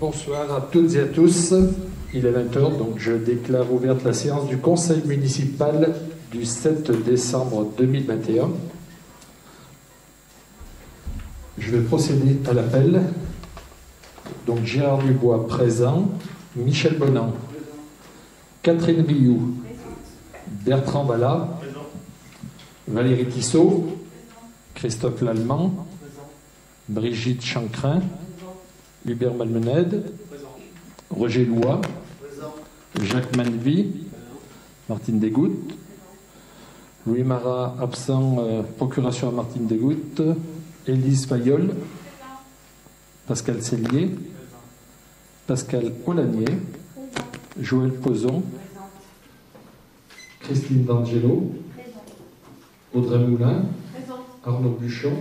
Bonsoir à toutes et à tous. Il est 20 h, donc je déclare ouverte la séance du Conseil municipal du 7 décembre 2021. Je vais procéder à l'appel. Donc Gérard Dubois présent, Michel Bonan, Catherine Rioux, Bertrand Vallat, Valérie Tissot, Christophe Lallemand, Brigitte Chancrin, Hubert Malmenède, Roger Loua, Jacques Manvy, Martine Desgouttes, Louis Marat absent, procuration à Martine Desgouttes, Élise Fayol, Pascal Sellier, Pascal Olanier, Joël Pozon, Christine D'Angelo, Audrey Moulin, Arnaud Buchon,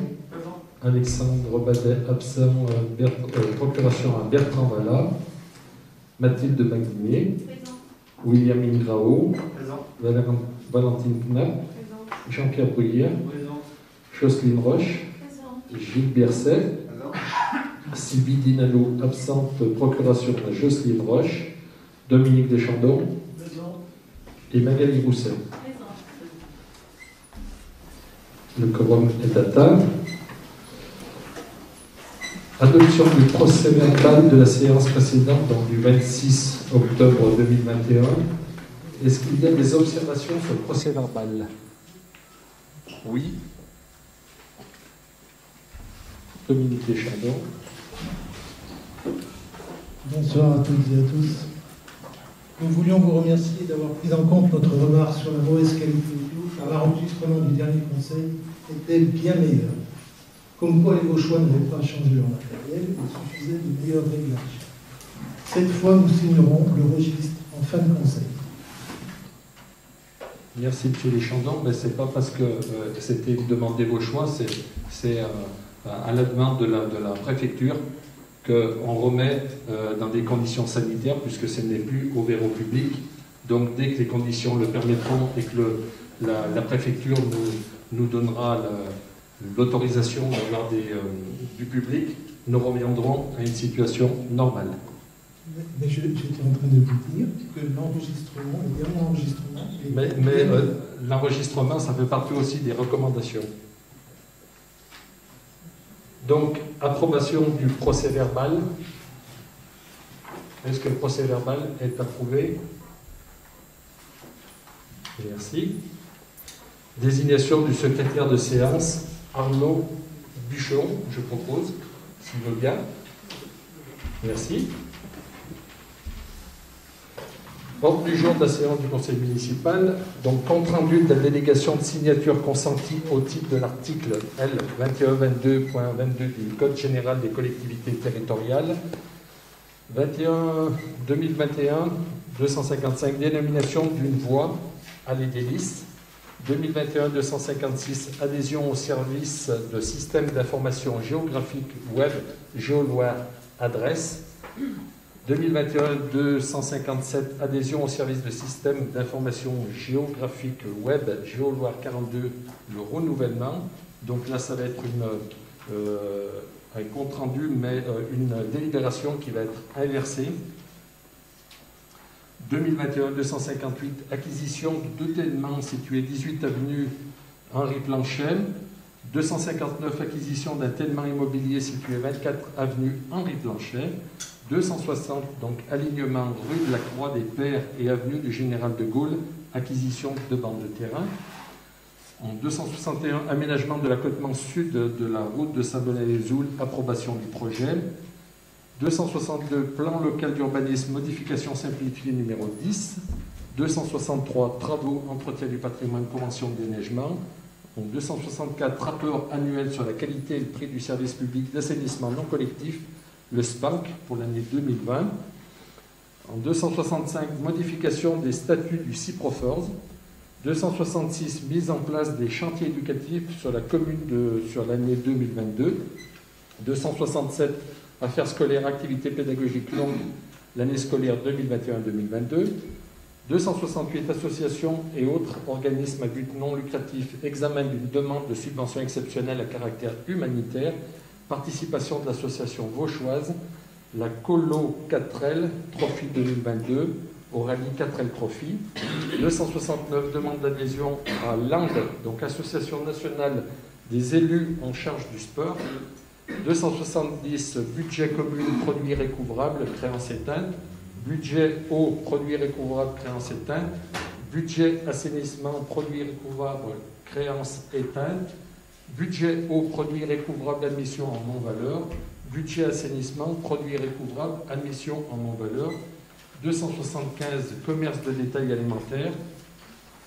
Alexandre Badet absent, procuration à Bertrand Vallat, Mathilde Maguinier, William Ingrao, Valentine Knapp, Jean-Pierre Bruyère, Jocelyne Roche, Gilles Berset, Sylvie Dinalo absente, procuration à Jocelyne Roche, Dominique Deschandon et Magali Rousset. Le quorum est atteint. Adoption du procès verbal de la séance précédente, donc du 26 octobre 2021. Est-ce qu'il y a des observations sur le procès verbal? Oui. Dominique Deschandon. Bonsoir à toutes et à tous. Nous voulions vous remercier d'avoir pris en compte notre remarque sur la mauvaise qualité audio, car l'enregistrement du dernier conseil était bien meilleur. Comme quoi les Gauchois n'avaient pas changé leur matériel, il suffisait de meilleurs réglages. Cette fois, nous signerons le registre en fin de conseil. Merci M. Deschandon, mais ce n'est pas parce que c'était une demande des Gauchois, c'est à la demande de la préfecture qu'on remet dans des conditions sanitaires, puisque ce n'est plus ouvert au public. Donc dès que les conditions le permettront et que la préfecture nous donnera l'autorisation d'avoir du public, nous reviendrons à une situation normale. Mais j'étais en train de vous dire que l'enregistrement, le dernier enregistrement... Mais l'enregistrement, ça fait partie aussi des recommandations. Donc, approbation du procès verbal. Est-ce que le procès verbal est approuvé? Merci. Désignation du secrétaire de séance, Arnaud Buchon, je propose, s'il veut bien. Merci. Ordre du jour de la séance du conseil municipal, donc compte rendu de la délégation de signature consentie au titre de l'article L 2122.22 du Code général des collectivités territoriales, 2021 255 dénomination d'une voie, allée des listes, 2021 256 adhésion au service de système d'information géographique web GeoLoire adresse, 2021-257, adhésion au service de système d'information géographique web GeoLoire 42, le renouvellement. Donc là, ça va être un compte rendu, mais une délibération qui va être inversée. 2021-258, acquisition de deux tènements situés 18 avenue Henri Planchet. 259, acquisition d'un tènement immobilier situé 24 avenue Henri Planchet. 260, donc alignement rue de la Croix des Pères et avenue du Général de Gaulle, acquisition de bandes de terrain. En 261, aménagement de l'accotement sud de la route de Saint-Bonnet-les-Oules, approbation du projet. 262, plan local d'urbanisme, modification simplifiée numéro 10. 263, travaux, entretien du patrimoine, convention de déneigement. En 264, rapport annuel sur la qualité et le prix du service public d'assainissement non collectif, le SPANC pour l'année 2020. En 265, modification des statuts du CIPROFORS. 266, mise en place des chantiers éducatifs sur la commune sur l'année 2022. 267, affaires scolaires, activités pédagogiques longues, l'année scolaire 2021-2022. 268, associations et autres organismes à but non lucratif, examen d'une demande de subvention exceptionnelle à caractère humanitaire, participation de l'association vauchoise, la Colo 4L Trophy 2022 au rallye 4L Trophy. 269 demandes d'adhésion à l'AND, donc Association nationale des élus en charge du sport. 270 budget commune produits récouvrables, créances éteintes. Budget eau, produits récouvrables, créances éteintes. Budget assainissement, produits récouvrables, créances éteintes. Budget eau, produits récouvrables, admission en non-valeur. Budget assainissement, produits récouvrables, admission en non-valeur. 275 commerce de détail alimentaire.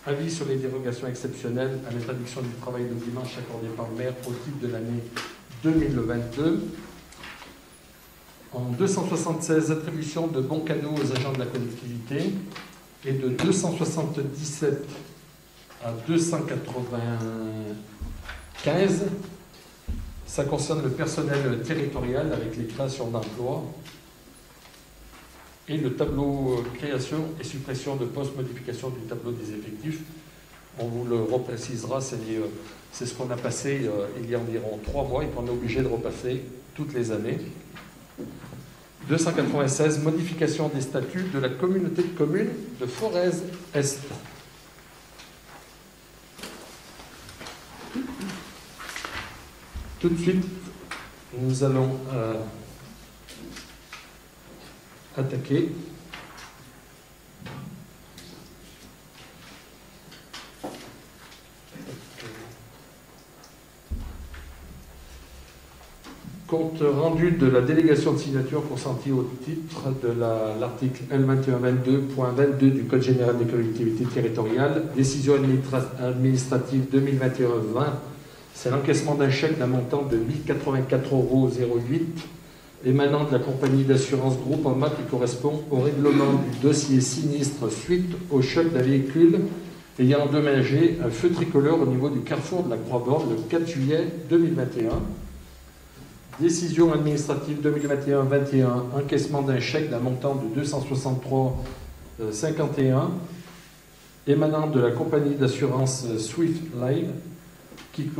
Avis sur les dérogations exceptionnelles à l'interdiction du travail le dimanche accordé par le maire au titre de l'année 2022. En 276, attribution de bons cadeaux aux agents de la collectivité. Et de 277 à 295, ça concerne le personnel territorial avec les créations d'emplois. Et le tableau création et suppression de postes, modification du tableau des effectifs. On vous le reprécisera, c'est ce qu'on a passé il y a environ 3 mois et qu'on est obligé de repasser toutes les années. 296, modification des statuts de la communauté de communes de Forez-Est. Tout de suite, nous allons attaquer compte rendu de la délégation de signature consentie au titre de l'article L2122.22 du Code général des collectivités territoriales, décision administrative 2021-20, c'est l'encaissement d'un chèque d'un montant de 1084,08 € émanant de la compagnie d'assurance Groupama qui correspond au règlement du dossier sinistre suite au choc d'un véhicule ayant endommagé un feu tricolore au niveau du carrefour de la Croix-Borne le 4 juillet 2021. Décision administrative 2021-21, encaissement d'un chèque d'un montant de 263,51 émanant de la compagnie d'assurance Swift Line qui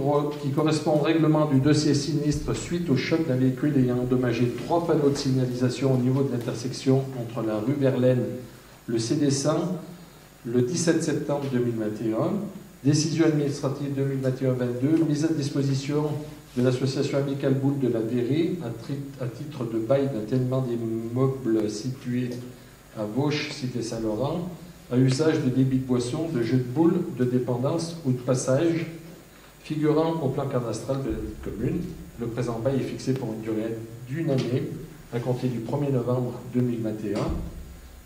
correspond au règlement du dossier sinistre suite au choc d'un véhicule ayant endommagé 3 panneaux de signalisation au niveau de l'intersection entre la rue Verlaine, le CD100, le 17 septembre 2021. Décision administrative 2021-22, mise à disposition de l'association amicale Boule de la Verrie à titre de bail d'un tellement d'immeubles situés à Vauche, cité Saint-Laurent, à usage de débit de boissons, de jeux de boules, de dépendance ou de passage, figurant au plan cadastral de la commune. Le présent bail est fixé pour une durée d'1 année à compter du 1er novembre 2021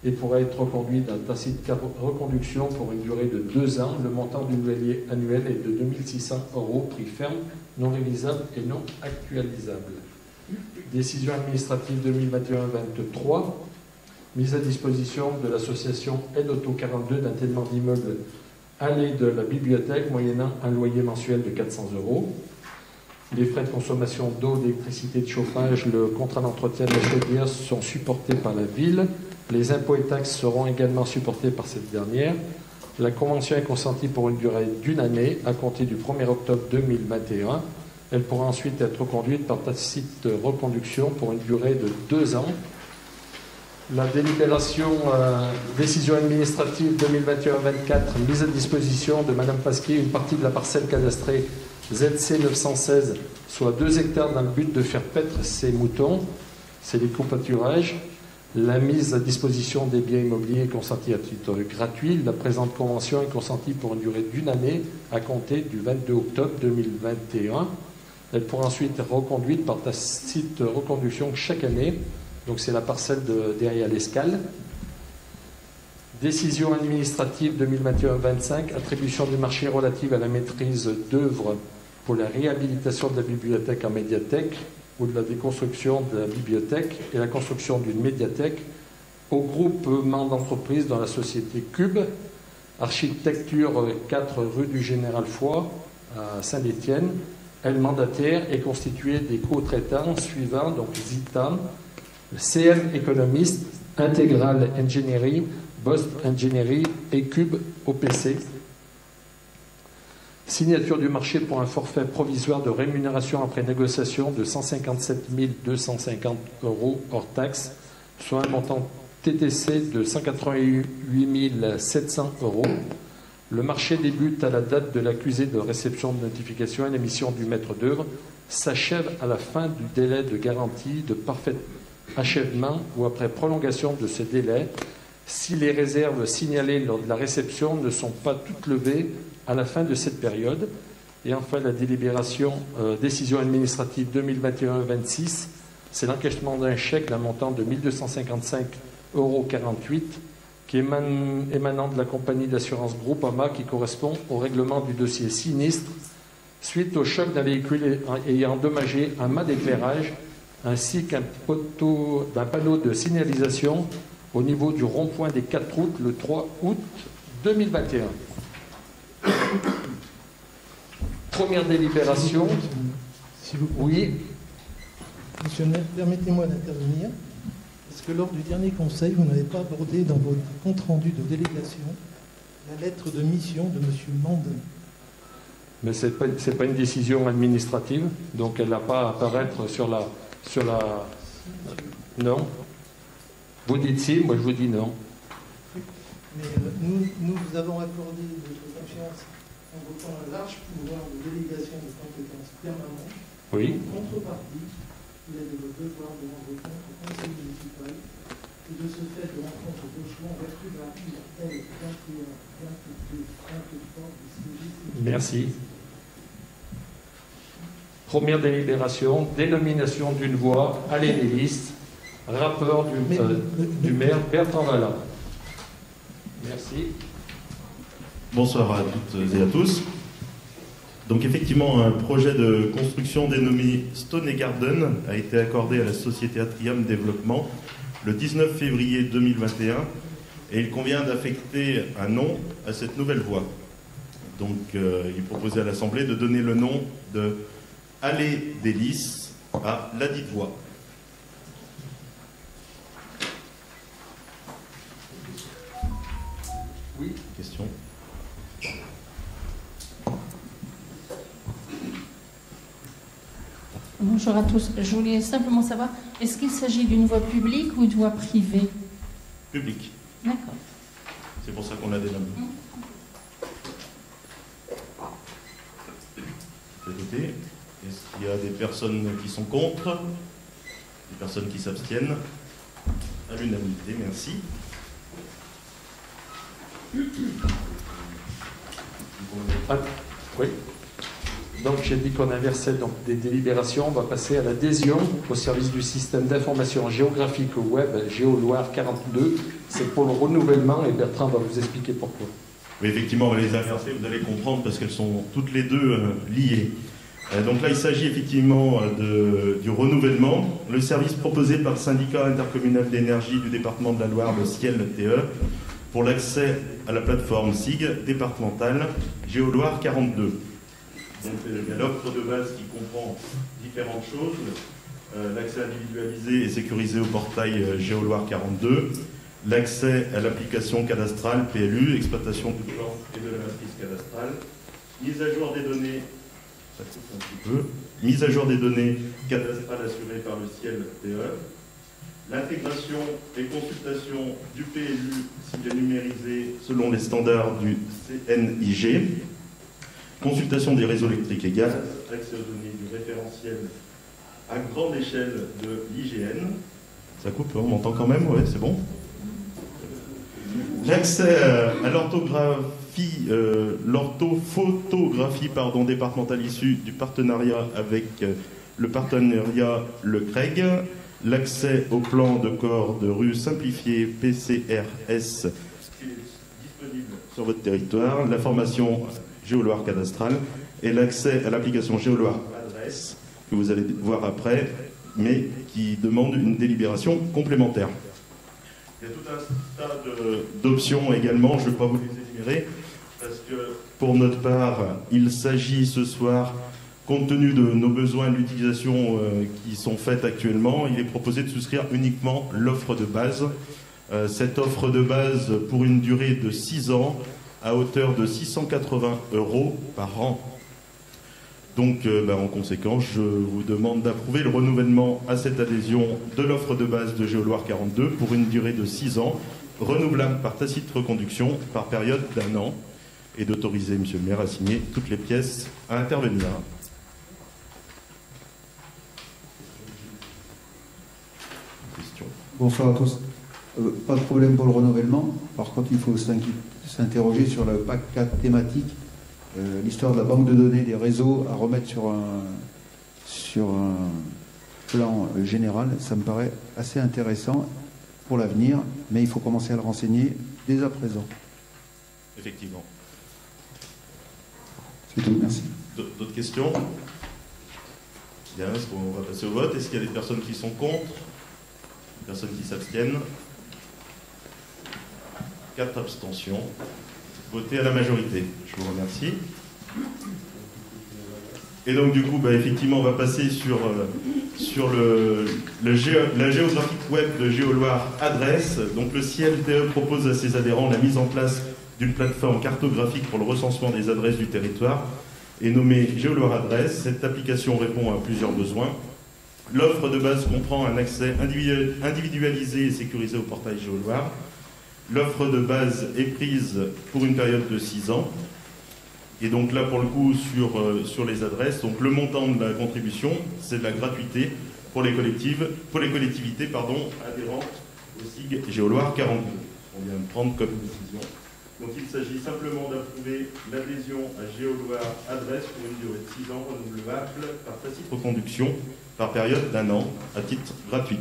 et pourra être reconduit d'un tacite reconduction pour une durée de 2 ans. Le montant du loyer annuel est de 2600 €, prix ferme, non révisable et non actualisable. Décision administrative 2021-23, mise à disposition de l'association Aide Auto 42 d'un tellement d'immeubles allée de la bibliothèque, moyennant un loyer mensuel de 400 €. Les frais de consommation d'eau, d'électricité, de chauffage, le contrat d'entretien de la chaudière sont supportés par la ville. Les impôts et taxes seront également supportés par cette dernière. La convention est consentie pour une durée d'1 année à compter du 1er octobre 2021. Elle pourra ensuite être reconduite par tacite reconduction pour une durée de 2 ans. La délibération, décision administrative 2021-24, mise à disposition de Mme Pasquier une partie de la parcelle cadastrée ZC 916, soit 2 hectares dans le but de faire paître ses moutons, c'est les copâturages. La mise à disposition des biens immobiliers est consentie à titre gratuit. La présente convention est consentie pour une durée d'1 année à compter du 22 octobre 2021. Elle pourra ensuite être reconduite par tacite reconduction chaque année. Donc c'est la parcelle derrière l'Escale. Décision administrative 2021-25, attribution du marché relative à la maîtrise d'œuvres pour la réhabilitation de la bibliothèque en médiathèque ou de la déconstruction de la bibliothèque et la construction d'une médiathèque au groupement d'entreprises dans la société Cube, architecture 4 rue du Général Foy à Saint-Étienne. Elle mandataire est constituée des co-traitants suivants, donc Zita, CM Économiste, Intégral Engineering, Bost Engineering et Cube OPC. Signature du marché pour un forfait provisoire de rémunération après négociation de 157 250 € hors taxe, soit un montant TTC de 188 700 €. Le marché débute à la date de l'accusé de réception de notification et l'émission du maître d'œuvre s'achève à la fin du délai de garantie de parfait achèvement ou après prolongation de ce délai si les réserves signalées lors de la réception ne sont pas toutes levées à la fin de cette période. Et enfin, la délibération décision administrative 2021-26, c'est l'encaissement d'un chèque d'un montant de 1 255,48 € qui émanant de la compagnie d'assurance Groupama qui correspond au règlement du dossier sinistre suite au choc d'un véhicule ayant endommagé un mât d'éclairage ainsi d'un panneau de signalisation au niveau du rond-point des 4 routes le 3 août 2021. Première délibération. S'il vous plaît. Oui. Monsieur le maire, permettez-moi d'intervenir. Parce que lors du dernier conseil, vous n'avez pas abordé dans votre compte-rendu de délégation la lettre de mission de monsieur Mandin. Mais ce n'est pas une décision administrative, donc elle n'a pas à apparaître sur la... Non. Vous dites si, moi je vous dis non. Mais nous vous avons accordé notre confiance en votant un large pouvoir de délégation de compétences permanentes. Oui. En contrepartie, il est de votre devoir de rendre compte au conseil municipal et de ce fait de rendre compte au gauchement en vertu de l'article L 21-22-23 du CGCG. Merci. Première délibération, dénomination d'une voie, allée des listes, rapport du maire Bertrand Vallat. Merci. Bonsoir à toutes et à tous. Donc effectivement, un projet de construction dénommé Stone Garden a été accordé à la société Atrium Développement le 19 février 2021 et il convient d'affecter un nom à cette nouvelle voie. Donc il proposait à l'Assemblée de donner le nom de Allée des Lys à ladite voie. Oui. Question. Bonjour à tous. Je voulais simplement savoir, est-ce qu'il s'agit d'une voie publique ou d'une voie privée? Public. D'accord. C'est pour ça qu'on l'a dénommé. Écoutez, est-ce qu'il y a des personnes qui sont contre? Des personnes qui s'abstiennent? À l'unanimité, merci. Ah, oui. Donc j'ai dit qu'on inversait donc des délibérations. On va passer à l'adhésion au service du système d'information géographique web GeoLoire 42. C'est pour le renouvellement et Bertrand va vous expliquer pourquoi. Oui, effectivement, on va les inverser, vous allez comprendre parce qu'elles sont toutes les deux liées. Donc là, il s'agit effectivement du renouvellement. Le service proposé par le syndicat intercommunal d'énergie du département de la Loire, le CIEL-TE, pour l'accès à la plateforme SIG départementale GeoLoire 42. Donc il y a l'offre de base qui comprend différentes choses. L'accès individualisé et sécurisé au portail GeoLoire 42, l'accès à l'application cadastrale PLU, exploitation du plan et de la matrice cadastrale, mise à jour des données, ça coupe un petit peu, mise à jour des données cadastrales assurées par le CIEL-TE, l'intégration et consultation du PLU s'il est numérisé selon les standards du CNIG, consultation des réseaux électriques et gaz, accès aux données du référentiel à grande échelle de l'IGN. Ça coupe, on m'entend quand même, ouais, c'est bon. L'accès à l'orthophotographie départementale issue du partenariat avec le partenariat Le Craig, l'accès au plan de corps de rue simplifié PCRS qui est disponible sur votre territoire, la formation GeoLoire cadastrale et l'accès à l'application GeoLoire adresse que vous allez voir après, mais qui demande une délibération complémentaire. Il y a tout un tas d'options également, je ne vais pas vous les énumérer, parce que pour notre part, il s'agit ce soir, compte tenu de nos besoins de l'utilisation qui sont faites actuellement, il est proposé de souscrire uniquement l'offre de base. Cette offre de base, pour une durée de 6 ans, à hauteur de 680 € par an. Donc, en conséquence, je vous demande d'approuver le renouvellement à cette adhésion de l'offre de base de Géoloire 42 pour une durée de 6 ans, renouvelable par tacite reconduction par période d'1 an, et d'autoriser M. le maire à signer toutes les pièces à intervenir. Question. Bonsoir à tous. Pas de problème pour le renouvellement. Par contre, il faut s'interroger sur le pack 4 thématique. L'histoire de la banque de données des réseaux à remettre sur un plan général, ça me paraît assez intéressant pour l'avenir, mais il faut commencer à le renseigner dès à présent. Effectivement. C'est tout, merci. D'autres questions? Bien, on va passer au vote. Est-ce qu'il y a des personnes qui sont contre? Des personnes qui s'abstiennent? 4 abstentions. Votez à la majorité. Je vous remercie. Et donc du coup, effectivement, on va passer sur la géographique web de Géoloire Adresse. Donc le CLTE propose à ses adhérents la mise en place d'une plateforme cartographique pour le recensement des adresses du territoire et nommée Géoloire Adresse. Cette application répond à plusieurs besoins. L'offre de base comprend un accès individualisé et sécurisé au portail Géoloire. L'offre de base est prise pour une période de 6 ans. Et donc là, pour le coup, sur les adresses, donc le montant de la contribution, c'est de la gratuité pour les collectivités adhérentes au SIG Géoloire 42. On vient de prendre comme décision. Donc il s'agit simplement d'approuver l'adhésion à Géoloire Adresse pour une durée de 6 ans renouvelable par tacite reconduction par période d'1 an à titre gratuit.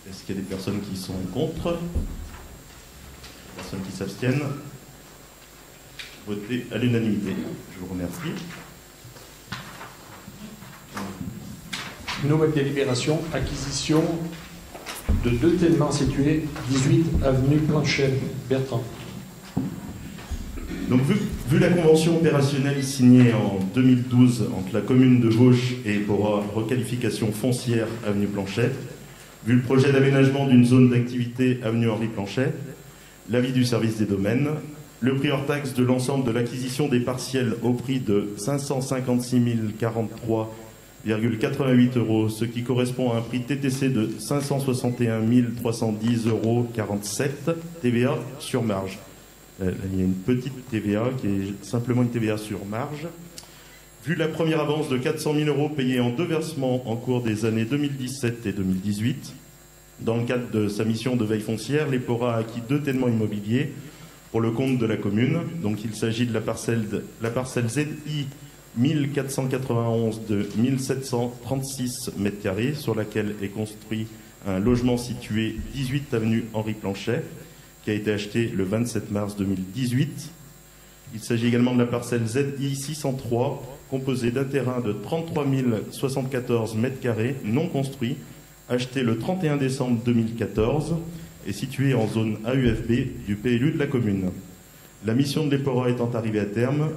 Est-ce qu'il y a des personnes qui sont contre? Des personnes qui s'abstiennent? Votez à l'unanimité. Je vous remercie. Nouvelle délibération, acquisition de 2 tènements situés 18 avenue Planchet. Bertrand. Donc, vu la convention opérationnelle signée en 2012 entre la commune de Vauche et pour requalification foncière avenue Planchet, vu le projet d'aménagement d'une zone d'activité avenue Henri Planchet, l'avis du service des domaines, le prix hors taxe de l'ensemble de l'acquisition des partiels au prix de 556 043,88 €, ce qui correspond à un prix TTC de 561 310,47 €, TVA sur marge. Là, il y a une petite TVA qui est simplement une TVA sur marge. Vu la première avance de 400 000 € payée en 2 versements en cours des années 2017 et 2018, dans le cadre de sa mission de veille foncière, l'EPORA a acquis 2 tènements immobiliers pour le compte de la commune. Donc il s'agit de la parcelle ZI 1491 de 1736 m² sur laquelle est construit un logement situé 18 avenue Henri Planchet qui a été acheté le 27 mars 2018. Il s'agit également de la parcelle ZI 603 composée d'un terrain de 33 074 m² non construit acheté le 31 décembre 2014 et situé en zone AUFB du PLU de la commune. La mission de l'EPORA étant arrivée à terme,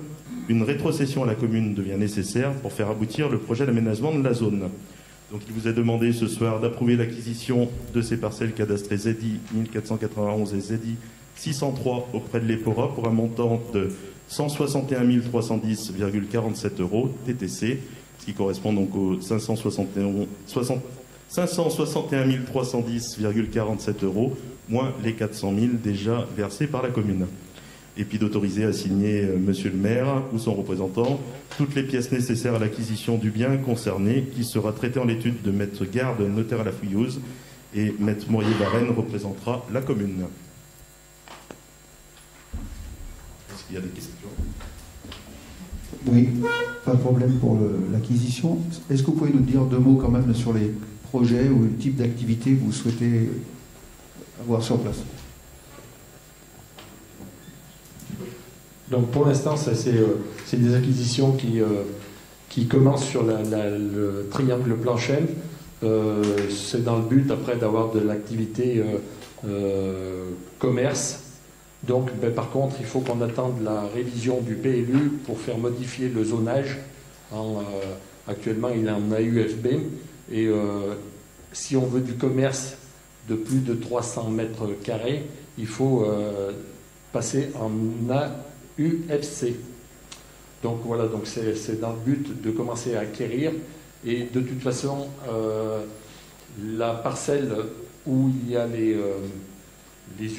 une rétrocession à la commune devient nécessaire pour faire aboutir le projet d'aménagement de la zone. Donc il vous est demandé ce soir d'approuver l'acquisition de ces parcelles cadastrées ZI 1491 et ZI 603 auprès de l'EPORA pour un montant de 161 310,47 € TTC, ce qui correspond donc aux 561 310,47 € moins les 400 000 déjà versés par la commune. Et puis d'autoriser à signer Monsieur le maire ou son représentant toutes les pièces nécessaires à l'acquisition du bien concerné qui sera traité en l'étude de Maître Garde, notaire à la Fouilleuse, et Maître Mourier-Varenne représentera la commune. Est-ce qu'il y a des questions? Oui, pas de problème pour l'acquisition. Est-ce que vous pouvez nous dire 2 mots quand même sur les projets ou le type d'activité que vous souhaitez avoir sur place? Donc pour l'instant, c'est des acquisitions qui commencent sur le triangle Planchet. C'est dans le but après d'avoir de l'activité commerce. Donc par contre, il faut qu'on attende la révision du PLU pour faire modifier le zonage. Actuellement, il est en AUFB. Et si on veut du commerce de plus de 300 m², il faut passer en AUFC. Donc voilà, donc c'est dans le but de commencer à acquérir. Et de toute façon, la parcelle où il y a les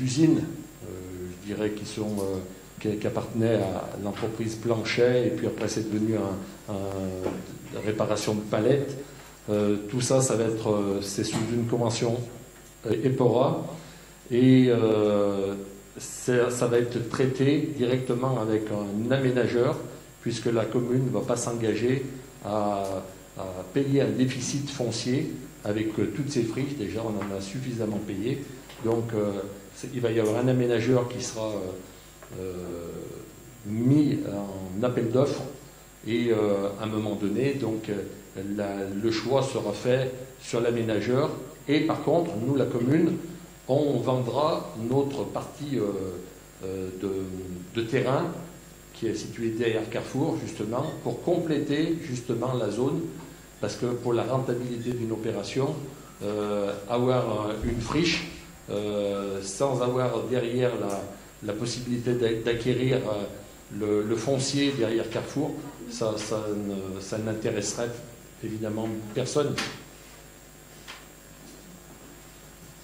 usines, je dirais, qui appartenaient à l'entreprise Planchet, et puis après c'est devenu la réparation de palettes. Tout ça, ça va être, c'est sous une convention EPORA, et ça va être traité directement avec un aménageur, puisque la commune ne va pas s'engager à payer un déficit foncier avec toutes ces friches. Déjà, on en a suffisamment payé. Donc, il va y avoir un aménageur qui sera mis en appel d'offres, et à un moment donné, donc, le choix sera fait sur l'aménageur. Et par contre, nous, la commune, on vendra notre partie de terrain qui est située derrière Carrefour, justement, pour compléter justement la zone. Parce que pour la rentabilité d'une opération, avoir une friche sans avoir derrière la possibilité d'acquérir le foncier derrière Carrefour, ça n'intéresserait évidemment personne.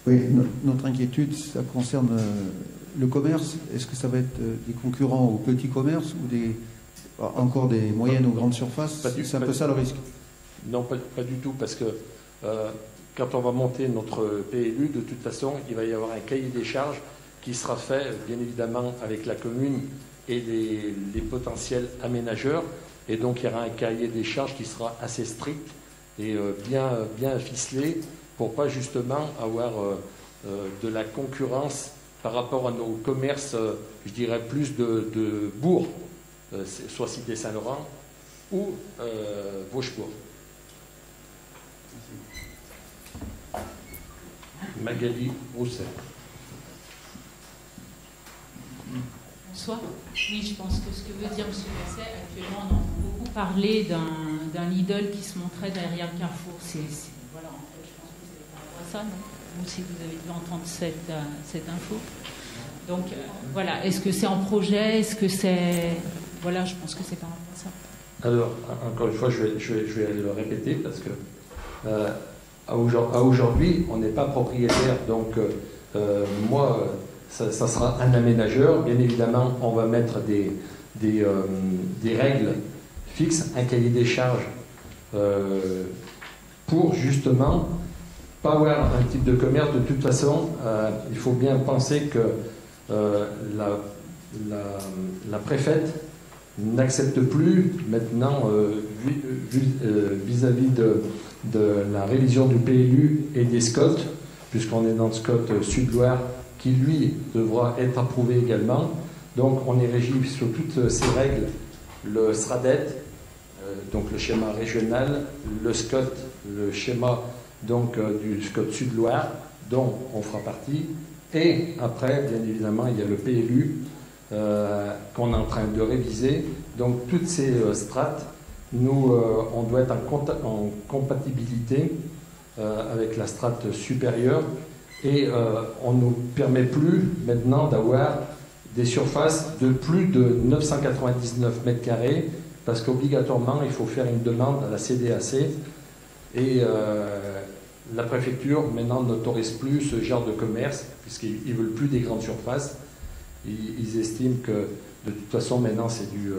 Oui, notre inquiétude, ça concerne le commerce. Est-ce que ça va être des concurrents aux petits commerces ou encore des moyennes ou grandes surfaces? C'est un peu ça le risque. Non, pas du tout, parce que quand on va monter notre PLU, de toute façon, il va y avoir un cahier des charges qui sera fait, bien évidemment, avec la commune et les potentiels aménageurs. Et donc, il y aura un cahier des charges qui sera assez strict et bien ficelé pour pas justement avoir de la concurrence par rapport à nos commerces, je dirais plus de bourgs, soit Cité Saint-Laurent ou Vauchebourg. Magali Rousset. Bonsoir. Oui, je pense que ce que veut dire M. Gasset, actuellement, on entend beaucoup parler d'un Lidl qui se montrait derrière Carrefour. Voilà, en fait, je pense que c'est par rapport à ça, non? Ou si vous avez dû entendre cette info. Donc, voilà, est-ce que c'est en projet? Est-ce que c'est... Voilà, je pense que c'est par rapport à ça. Alors, encore une fois, je vais le répéter, parce que à aujourd'hui, on n'est pas propriétaire. Donc, moi... Ça sera un aménageur. Bien évidemment, on va mettre des règles fixes, un cahier des charges pour justement pas avoir un type de commerce. De toute façon, il faut bien penser que la préfète n'accepte plus maintenant, vis-à-vis de la révision du PLU et des SCOT, puisqu'on est dans le SCOT Sud-Loire, qui lui devra être approuvé également. Donc on est régi sur toutes ces règles, le SRADET, donc le schéma régional, le SCOT, le schéma donc du SCOT Sud-Loire, dont on fera partie, et après, bien évidemment, il y a le PLU qu'on est en train de réviser. Donc toutes ces strates, nous, on doit être en compatibilité avec la strate supérieure. Et on ne nous permet plus maintenant d'avoir des surfaces de plus de 999 mètres carrés, parce qu'obligatoirement, il faut faire une demande à la CDAC. Et la préfecture, maintenant, n'autorise plus ce genre de commerce, puisqu'ils ne veulent plus des grandes surfaces. Ils estiment que, de toute façon, maintenant, c'est du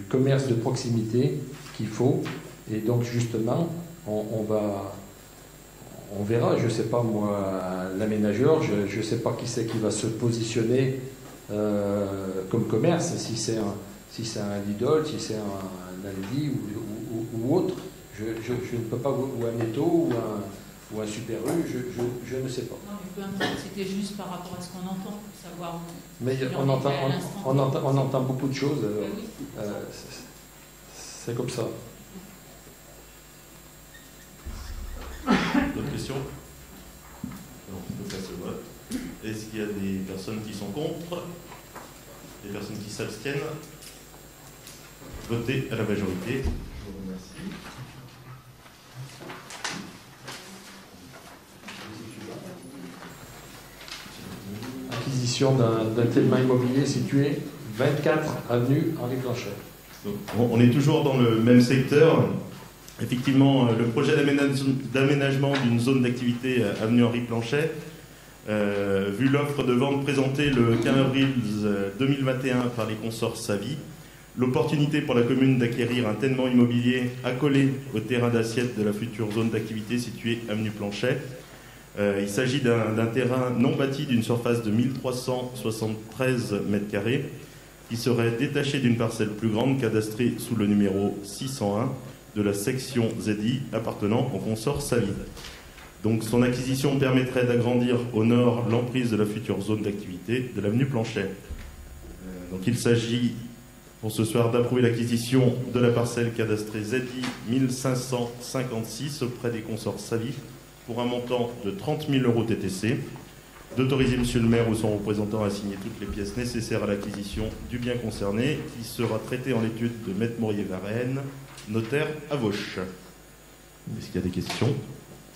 commerce de proximité qu'il faut. Et donc, justement, on verra, je ne sais pas moi, l'aménageur, je ne sais pas qui c'est qui va se positionner comme commerce, si c'est un Lidl, si c'est un Aldi ou autre, je ne peux pas, ou un Netto ou un Super U, je ne sais pas. Non, mais peu importe, c'était juste par rapport à ce qu'on entend, pour savoir où. Mais on entend beaucoup de choses, c'est comme ça. D'autres questions? Non, on passe au vote. Est-ce qu'il y a des personnes qui sont contre? Des personnes qui s'abstiennent? Votez à la majorité. Je vous remercie. acquisition d'un tellement immobilier situé 24 avenue Henri Blanchet. Donc, on est toujours dans le même secteur. Effectivement, le projet d'aménagement d'une zone d'activité avenue Henri Blanchet, vu l'offre de vente présentée le 15 avril 2021 par les consorts Savi, l'opportunité pour la commune d'acquérir un tellement immobilier accolé au terrain d'assiette de la future zone d'activité située avenue Blanchet. Il s'agit d'un terrain non bâti d'une surface de 1373 m², qui serait détaché d'une parcelle plus grande cadastrée sous le numéro 601 de la section ZI appartenant au consort Savi. Donc son acquisition permettrait d'agrandir au nord l'emprise de la future zone d'activité de l'avenue Blanchet. Donc il s'agit pour ce soir d'approuver l'acquisition de la parcelle cadastrée ZI 1556 auprès des consorts Savi pour un montant de 30 000 € TTC, d'autoriser monsieur le maire ou son représentant à signer toutes les pièces nécessaires à l'acquisition du bien concerné, qui sera traité en l'étude de Maître Maurier-Varenne, notaire à Vauche. Est-ce qu'il y a des questions?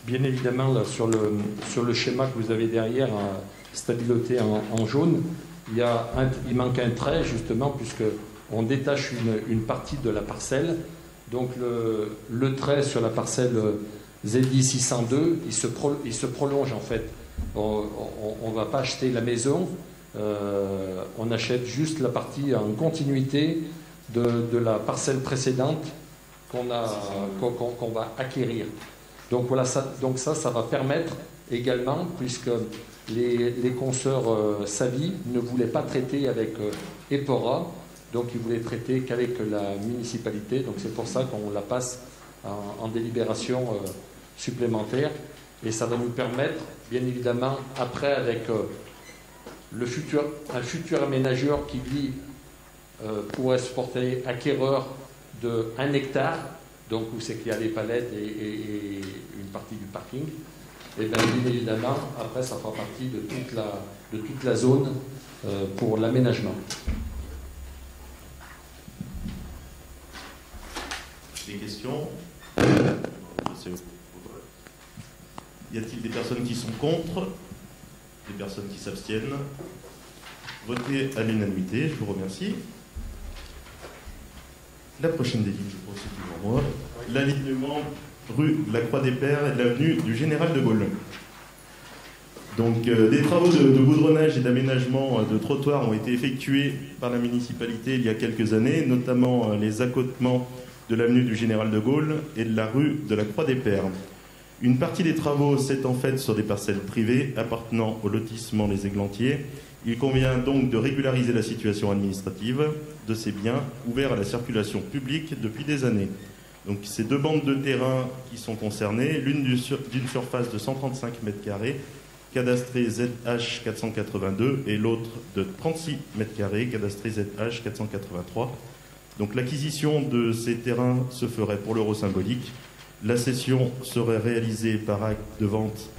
Bien évidemment, là, sur le schéma que vous avez derrière, stabiloté en jaune, il manque un trait, justement, puisque on détache une partie de la parcelle. Donc le trait sur la parcelle ZI 602, il se prolonge en fait. On ne va pas acheter la maison, on achète juste la partie en continuité de la parcelle précédente qu'on va acquérir. Donc voilà, ça va permettre également, puisque les consoeurs Savi ne voulaient pas traiter avec Epora, donc ils voulaient traiter qu'avec la municipalité. Donc c'est pour ça qu'on la passe en délibération supplémentaire. Et ça va nous permettre, bien évidemment, après avec un futur aménageur qui, lui, pourrait se porter acquéreur de 1 hectare, donc où c'est qu'il y a les palettes et une partie du parking. Et bien évidemment, après, ça fera partie de toute la zone pour l'aménagement. Des questions? Y a-t-il des personnes qui sont contre? Des personnes qui s'abstiennent? Votez à l'unanimité, je vous remercie. La prochaine des lignes, je pense, c'est toujours moi. L'alignement rue de la Croix-des-Pères et de l'avenue du Général de Gaulle. Donc, des travaux de goudronnage et d'aménagement de trottoirs ont été effectués par la municipalité il y a quelques années, notamment les accotements de l'avenue du Général de Gaulle et de la rue de la Croix-des-Pères. Une partie des travaux s'étant faite sur des parcelles privées appartenant au lotissement Les Églantiers. Il convient donc de régulariser la situation administrative de ces biens ouverts à la circulation publique depuis des années. Donc ces deux bandes de terrain qui sont concernées, l'une d'une surface de 135 m², cadastrée ZH 482, et l'autre de 36 m², cadastrée ZH 483. Donc l'acquisition de ces terrains se ferait pour l'euro symbolique. La cession serait réalisée par acte de vente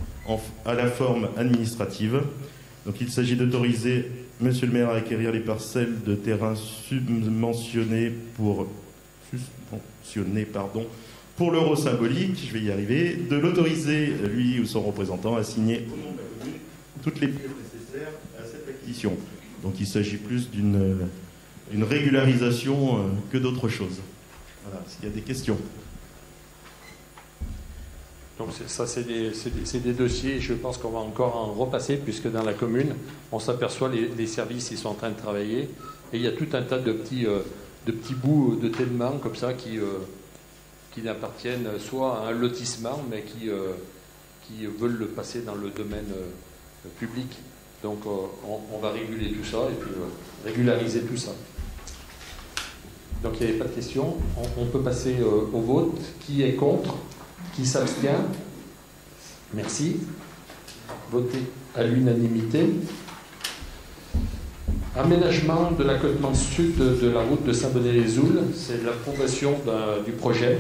à la forme administrative. Donc il s'agit d'autoriser monsieur le maire à acquérir les parcelles de terrain subventionnées pour l'euro symbolique, je vais y arriver, de l'autoriser, lui ou son représentant, à signer au nom de la commune toutes les pièces nécessaires à cette acquisition. Donc il s'agit plus d'une régularisation que d'autre chose. Voilà, s'il y a des questions. Donc ça, c'est des dossiers, je pense qu'on va encore en repasser, puisque dans la commune, on s'aperçoit les services, ils sont en train de travailler, et il y a tout un tas de petits bouts de tellement comme ça qui n'appartiennent soit à un lotissement, mais qui veulent le passer dans le domaine public. Donc on va réguler tout ça, et puis régulariser tout ça. Donc il n'y avait pas de questions, on peut passer au vote. Qui est contre? Qui s'abstient? Merci. Voté à l'unanimité. Aménagement de l'accotement sud de la route de Saint-Bonnet-les-Oules, c'est l'approbation du projet.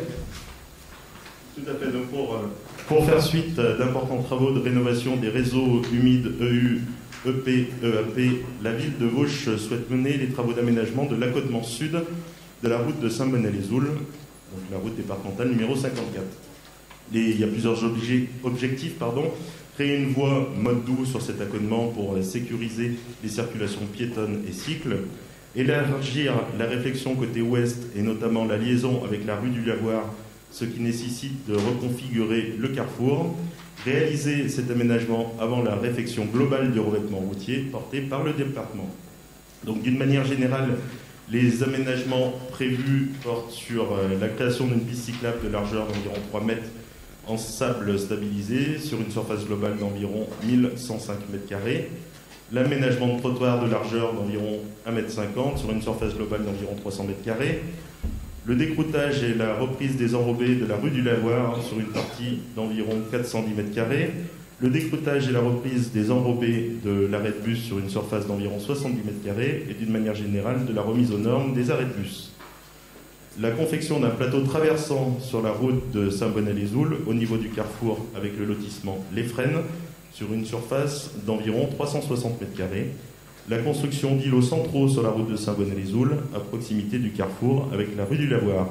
Tout à fait. Donc pour faire suite d'importants travaux de rénovation des réseaux humides EU, EP, EAP, la ville de Vauche souhaite mener les travaux d'aménagement de l'accotement sud de la route de Saint-Bonnet-les-Oules, donc la route départementale numéro 54. Il y a plusieurs objectifs. créer une voie mode doux sur cet accotement pour sécuriser les circulations piétonnes et cycles, élargir la réflexion côté ouest et notamment la liaison avec la rue du Lavoir, ce qui nécessite de reconfigurer le carrefour, réaliser cet aménagement avant la réfection globale du revêtement routier porté par le département. Donc d'une manière générale, les aménagements prévus portent sur la création d'une piste cyclable de largeur d'environ 3 mètres en sable stabilisé sur une surface globale d'environ 1105 m², l'aménagement de trottoir de largeur d'environ 1,50 m sur une surface globale d'environ 300 m², le décroutage et la reprise des enrobés de la rue du Lavoir sur une partie d'environ 410 m², le décroutage et la reprise des enrobés de l'arrêt de bus sur une surface d'environ 70 m² et d'une manière générale de la remise aux normes des arrêts de bus. La confection d'un plateau traversant sur la route de Saint-Bonnet-les-Oules au niveau du carrefour avec le lotissement Les Frênes sur une surface d'environ 360 m². La construction d'îlots centraux sur la route de Saint-Bonnet-les-Oules à proximité du carrefour avec la rue du Lavoir.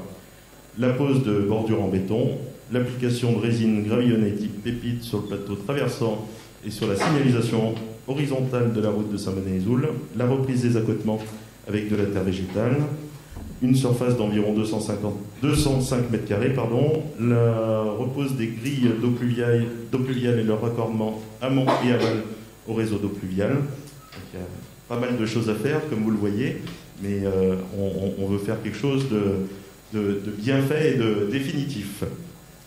La pose de bordures en béton, l'application de résine gravillonnée type pépite sur le plateau traversant et sur la signalisation horizontale de la route de Saint-Bonnet-les-Oules, la reprise des accotements avec de la terre végétale, une surface d'environ 205 m², la repose des grilles d'eau pluviale et leur raccordement amont et aval au réseau d'eau pluviale. Donc, il y a pas mal de choses à faire, comme vous le voyez, mais on veut faire quelque chose de bien fait et de définitif.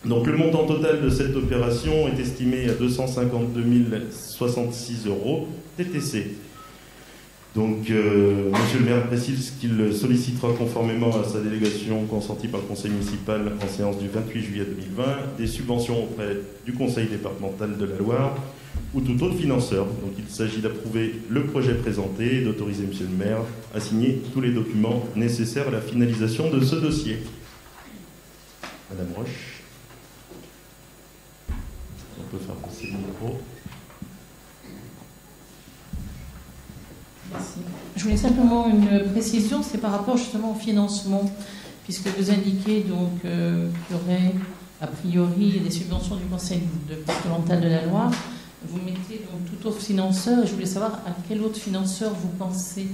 Donc le montant total de cette opération est estimé à 252 066 € TTC. Donc Monsieur le maire précise qu'il sollicitera conformément à sa délégation consentie par le conseil municipal en séance du 28 juillet 2020 des subventions auprès du conseil départemental de la Loire ou tout autre financeur. Donc il s'agit d'approuver le projet présenté et d'autoriser Monsieur le maire à signer tous les documents nécessaires à la finalisation de ce dossier. Madame Roche. On peut faire passer le micro. Merci. Je voulais simplement une précision, c'est par rapport justement au financement, puisque vous indiquez donc qu'il y aurait a priori des subventions du conseil départemental de la Loire. Vous mettez donc tout autre financeur, et je voulais savoir à quel autre financeur vous pensez.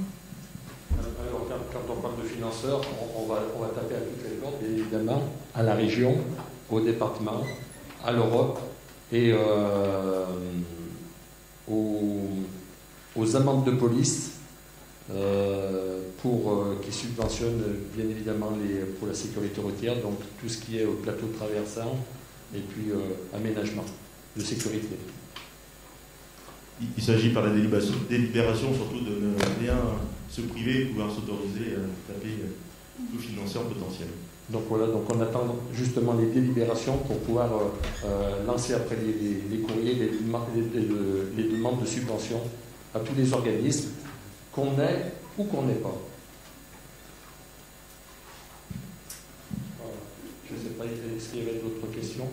Alors, quand on parle de financeurs, on va taper à toutes les portes, bien évidemment, à la région, au département, à l'Europe et aux amendes de police qui subventionnent bien évidemment pour la sécurité routière, donc tout ce qui est au plateau traversant et puis aménagement de sécurité. Il s'agit par la délibération surtout de ne rien se priver et pouvoir s'autoriser à taper tout financeur potentiel. Donc voilà, donc on attend justement les délibérations pour pouvoir lancer après les courriers, les demandes de subvention à tous les organismes, qu'on ait ou qu'on n'ait pas. Voilà. Je ne sais pas, est-ce qu'il y avait d'autres questions?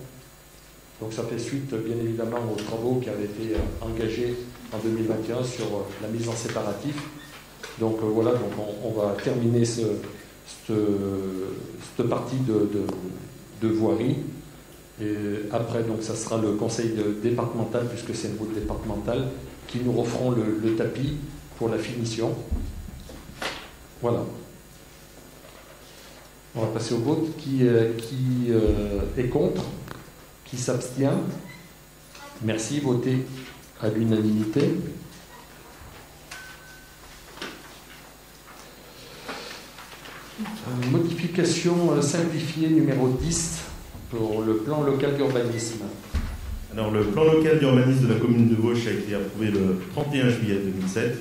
Donc ça fait suite bien évidemment aux travaux qui avaient été engagés en 2021 sur la mise en séparatif. Donc voilà, donc on va terminer cette partie de voirie. Et après, donc ça sera le conseil départemental, puisque c'est une route départementale, qui nous referont le tapis pour la finition. Voilà. On va passer au vote. Qui est contre? Qui s'abstient? Merci. Votez à l'unanimité. Modification simplifiée numéro 10 pour le plan local d'urbanisme. Alors, le plan local d'urbanisme de la commune de Vauche a été approuvé le 31 juillet 2007.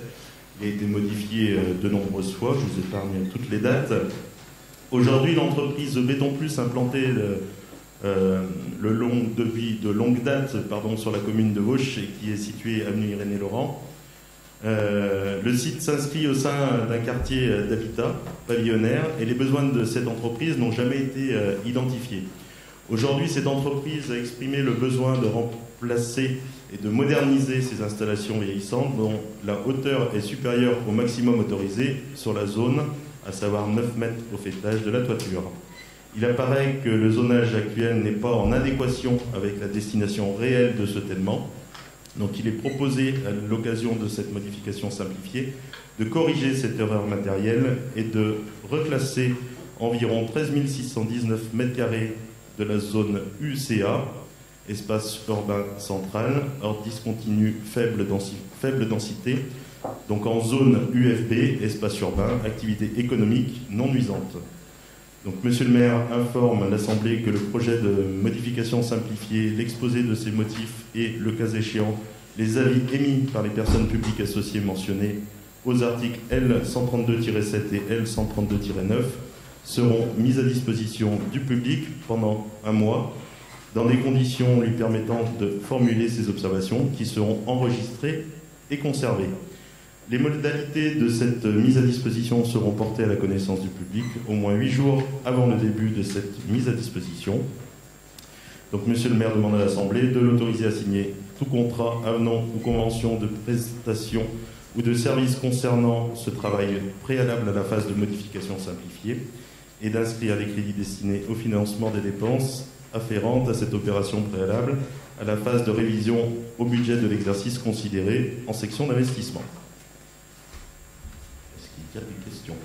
Il a été modifié de nombreuses fois, je vous épargne toutes les dates. Aujourd'hui, l'entreprise Béton Plus implantée depuis de longue date sur la commune de Vauche et qui est située avenue Irénée-Laurent. Le site s'inscrit au sein d'un quartier d'habitat pavillonnaire et les besoins de cette entreprise n'ont jamais été identifiés. Aujourd'hui, cette entreprise a exprimé le besoin de remplacer et de moderniser ses installations vieillissantes dont la hauteur est supérieure au maximum autorisé sur la zone, à savoir 9 mètres au faîtage de la toiture. Il apparaît que le zonage actuel n'est pas en adéquation avec la destination réelle de ce tènement Donc il est proposé, à l'occasion de cette modification simplifiée, de corriger cette erreur matérielle et de reclasser environ 13 619 m² de la zone UCA, espace urbain central, hors discontinu faible densité, donc en zone UFB, espace urbain, activité économique non nuisante. Donc Monsieur le maire informe l'Assemblée que le projet de modification simplifiée, l'exposé de ses motifs et, le cas échéant, les avis émis par les personnes publiques associées mentionnées aux articles L132-7 et L132-9 seront mis à disposition du public pendant un mois dans des conditions lui permettant de formuler ses observations qui seront enregistrées et conservées. Les modalités de cette mise à disposition seront portées à la connaissance du public au moins 8 jours avant le début de cette mise à disposition. Donc Monsieur le maire demande à l'Assemblée de l'autoriser à signer tout contrat, avenant ou convention de prestation ou de service concernant ce travail préalable à la phase de modification simplifiée et d'inscrire les crédits destinés au financement des dépenses afférentes à cette opération préalable à la phase de révision au budget de l'exercice considéré en section d'investissement. Est-ce qu'il y a des questions?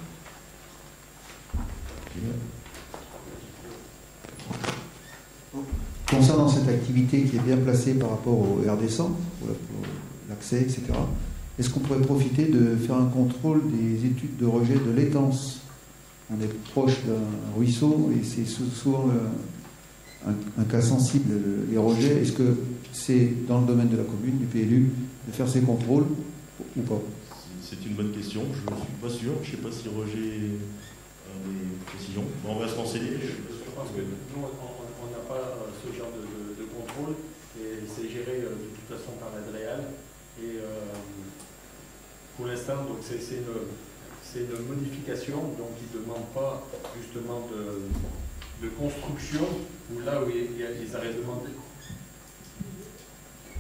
Concernant cette activité qui est bien placée par rapport au RD100, pour l'accès, etc., est-ce qu'on pourrait profiter de faire un contrôle des études de rejet de l'étance? On est proche d'un ruisseau et c'est souvent un cas sensible, les rejets. Est-ce que c'est dans le domaine de la commune, du PLU, de faire ces contrôles ou pas? C'est une bonne question, je ne suis pas sûr. Je ne sais pas si Roger a des précisions. Bon, on va se renseigner. Je pense que nous, on n'a pas ce genre de contrôle et c'est géré de toute façon par l'ADREAL. Et pour l'instant, donc c'est une modification, donc ils ne demandent pas justement de construction, où là où ils auraient demandé.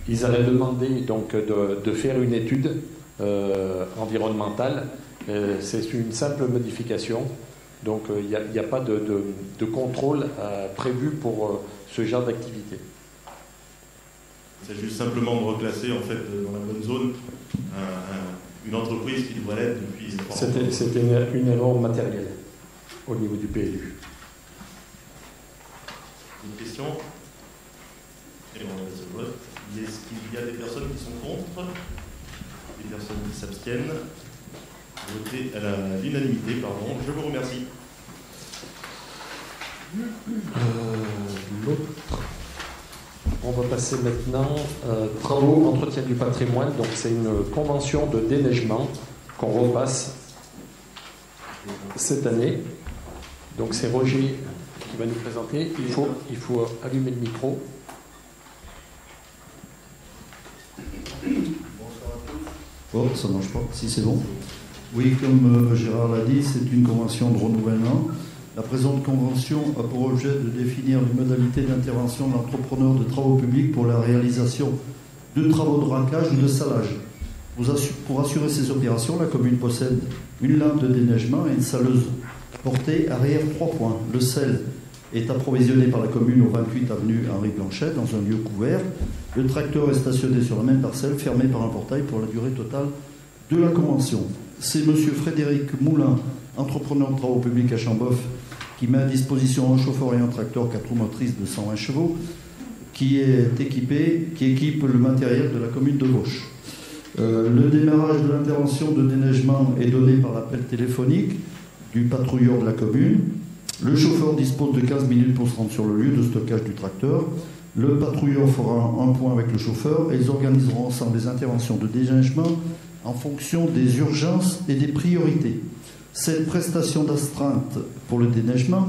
Ils auraient demandé donc de faire une étude environnementale. C'est une simple modification. Donc il n'y a pas de contrôle prévu pour ce genre d'activité. C'est juste simplement de reclasser en fait dans la bonne zone une entreprise qui devrait l'être depuis. C'était une erreur matérielle au niveau du PLU. Une question? Et on va se vote. Est-ce qu'il y a des personnes qui sont contre? Des personnes qui s'abstiennent? Voter à l'unanimité, pardon. Je vous remercie. L'autre. On va passer maintenant travaux, entretien du patrimoine. Donc c'est une convention de déneigement qu'on repasse cette année. Donc c'est Roger qui va nous présenter. Il faut allumer le micro. Oh, ça ne marche pas. Si c'est bon. Oui, comme Gérard l'a dit, c'est une convention de renouvellement. La présente convention a pour objet de définir les modalités d'intervention de l'entrepreneur de travaux publics pour la réalisation de travaux de raccage ou de salage. Pour assurer ces opérations, la commune possède une lame de déneigement et une saleuse portée arrière 3 points. Le sel est approvisionné par la commune au 28 avenue Henri Blanchet dans un lieu couvert. Le tracteur est stationné sur la même parcelle, fermé par un portail pour la durée totale de la convention. C'est M. Frédéric Moulin, entrepreneur de travaux publics à Chamboff, qui met à disposition un chauffeur et un tracteur 4 roues motrices de 120 chevaux qui équipe le matériel de la commune de Vauche. Le démarrage de l'intervention de déneigement est donné par l'appel téléphonique du patrouilleur de la commune. Le chauffeur dispose de 15 minutes pour se rendre sur le lieu de stockage du tracteur. Le patrouilleur fera un point avec le chauffeur et ils organiseront ensemble des interventions de déneigement en fonction des urgences et des priorités. Cette prestation d'astreinte pour le déneigement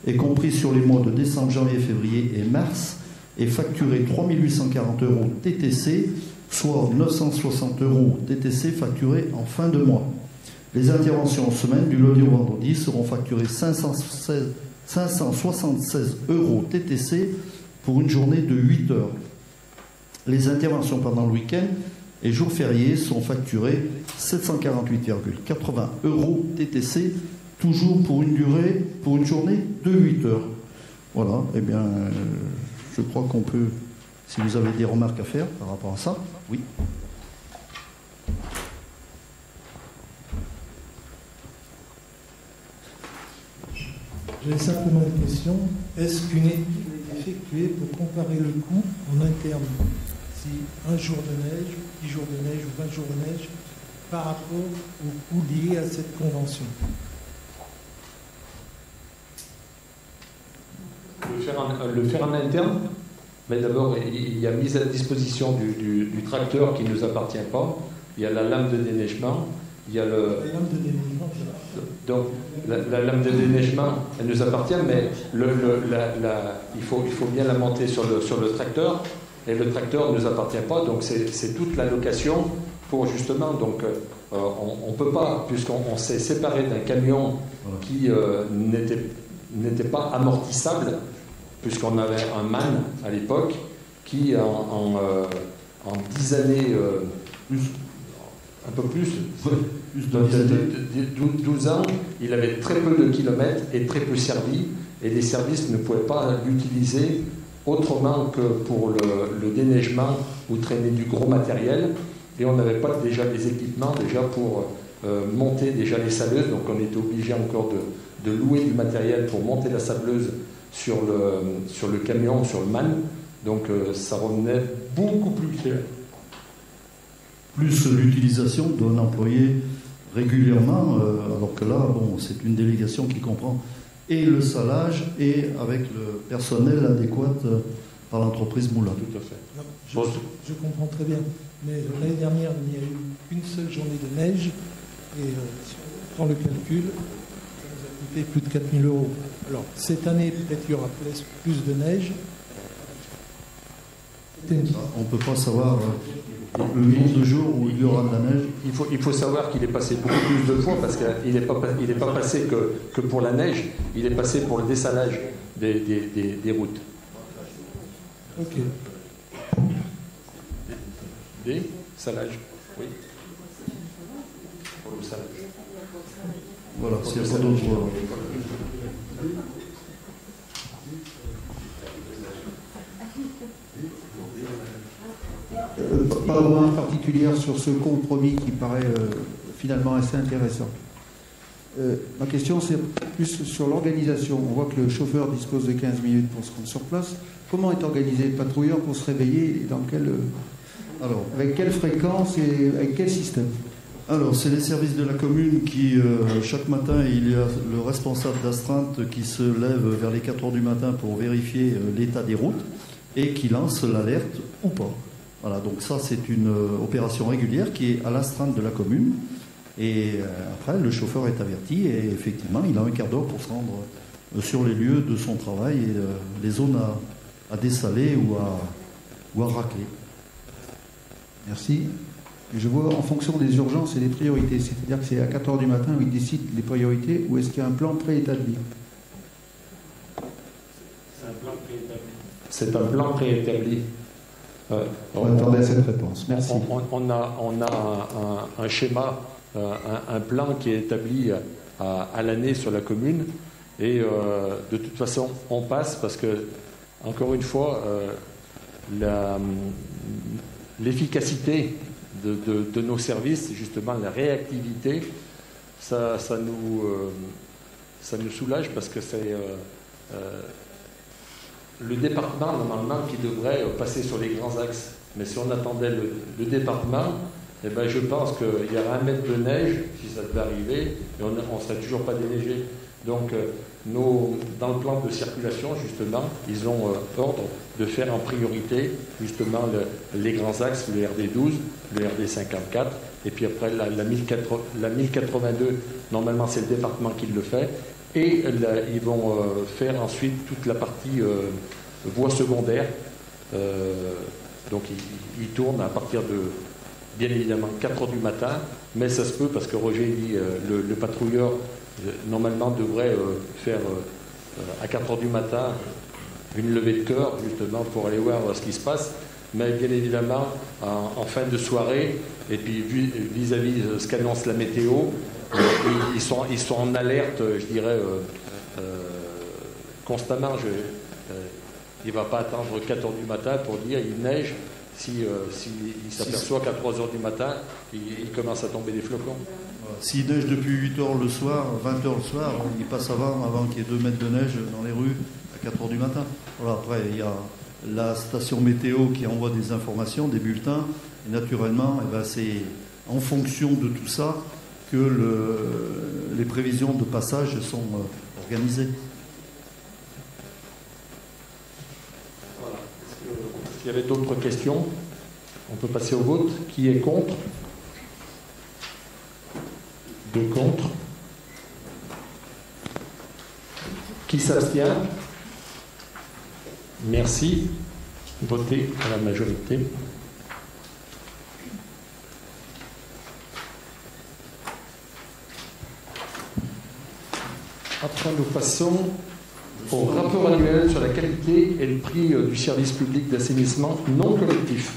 est comprise sur les mois de décembre, janvier, février et mars et facturée 3 840 € TTC, soit 960 € TTC facturés en fin de mois. Les interventions en semaine, du lundi au vendredi, seront facturées 576 € TTC pour une journée de 8 heures. Les interventions pendant le week-end et jours fériés sont facturés 748,80 € TTC, toujours pour une journée de 8 heures. Voilà, eh bien, je crois qu'on peut Si vous avez des remarques à faire par rapport à ça, oui. J'ai simplement une question. Est-ce qu'une étude a été effectuée pour comparer le coût en interne, si un jour de neige, 10 jours de neige ou 20 jours de neige, par rapport au coût lié à cette convention? Le faire en interne, mais d'abord, il y a mise à disposition du tracteur qui ne nous appartient pas, il y a la lame de déneigement, il y a le... La lame de déneigement, Donc, la lame de déneigement, elle nous appartient, mais il faut bien la monter sur le tracteur, et le tracteur ne nous appartient pas, donc c'est toute la location pour justement, donc on ne peut pas, puisqu'on s'est séparé d'un camion qui n'était pas amortissable, puisqu'on avait un MAN à l'époque, qui en 10 années, un peu plus, 12 ans, il avait très peu de kilomètres et très peu servi, et les services ne pouvaient pas l'utiliser autrement que pour le déneigement ou traîner du gros matériel, et on n'avait pas déjà les équipements déjà pour monter déjà les sableuses, donc on était obligé encore de louer du matériel pour monter la sableuse sur le camion, sur le MAN, donc ça revenait beaucoup plus cher. Plus l'utilisation d'un employé régulièrement, alors que là, bon, c'est une délégation qui comprend et le salage et avec le personnel adéquat par l'entreprise Moulin. Tout à fait. Non, je comprends très bien. Mais l'année dernière, il n'y a eu qu'une seule journée de neige, et si on prend le calcul, ça nous a coûté plus de 4 000 €. Alors, cette année, peut-être qu'il y aura plus de neige. On ne peut pas savoir le nombre de jours où il y aura de la neige. Il faut savoir qu'il est passé beaucoup plus de fois, parce qu'il n'est pas passé que pour la neige, il est passé pour le dessalage des routes. Ok. Des salages, oui. Pour le salage. Voilà, s'il n'y a pas d'autres. Pas de remarque particulière sur ce compromis qui paraît finalement assez intéressant. Ma question, c'est plus sur l'organisation. On voit que le chauffeur dispose de 15 minutes pour se rendre sur place. Comment est organisé le patrouilleur pour se réveiller et dans alors, avec quelle fréquence et avec quel système? Alors, c'est les services de la commune qui, chaque matin, il y a le responsable d'astreinte qui se lève vers les 4 heures du matin pour vérifier l'état des routes et qui lance l'alerte ou pas. Voilà, donc ça, c'est une opération régulière qui est à l'astreinte de la commune. Et après, le chauffeur est averti et effectivement, il a un quart d'heure pour se rendre sur les lieux de son travail et les zones à dessaler ou à racler. Merci. Je vois en fonction des urgences et des priorités, c'est-à-dire que c'est à 4 heures du matin où ils décident les priorités, ou est-ce qu'il y a un plan préétabli? C'est un plan préétabli. On attendait à cette réponse. Merci. On a un schéma, un plan qui est établi à l'année sur la commune, et de toute façon, on passe parce que, encore une fois, l'efficacité de nos services, justement la réactivité, ça nous soulage, parce que c'est le département normalement qui devrait passer sur les grands axes. Mais si on attendait le département, eh ben, je pense qu'il y aurait 1 mètre de neige si ça devait arriver, et on ne serait toujours pas déneigé. Donc dans le plan de circulation, justement, ils ont ordre de faire en priorité justement les grands axes, le RD12, le RD54, et puis après la 1082, normalement c'est le département qui le fait, et ils vont faire ensuite toute la partie voie secondaire. Donc ils tournent à partir de, bien évidemment, 4 heures du matin, mais ça se peut parce que Roger dit le patrouilleur normalement devrait faire à 4 heures du matin une levée de cœur, justement, pour aller voir ce qui se passe. Mais bien évidemment, en fin de soirée, et puis vis-à-vis de ce qu'annonce la météo, ils sont en alerte, je dirais, constamment. Il ne va pas attendre 4 heures du matin pour dire il neige. S'il s'aperçoit qu'à 3 heures du matin, il commence à tomber des flocons. S'il neige depuis 8 heures le soir, 20 heures le soir, il passe avant qu'il y ait 2 mètres de neige dans les rues à 4 heures du matin. Voilà, après, il y a la station météo qui envoie des informations, des bulletins, et naturellement, c'est en fonction de tout ça que les prévisions de passage sont organisées. Voilà. S'il y avait d'autres questions, on peut passer au vote. Qui est contre? 2 contre. Qui s'abstient? Merci. Votez à la majorité. Après, nous passons au rapport annuel sur la qualité et le prix du service public d'assainissement non collectif.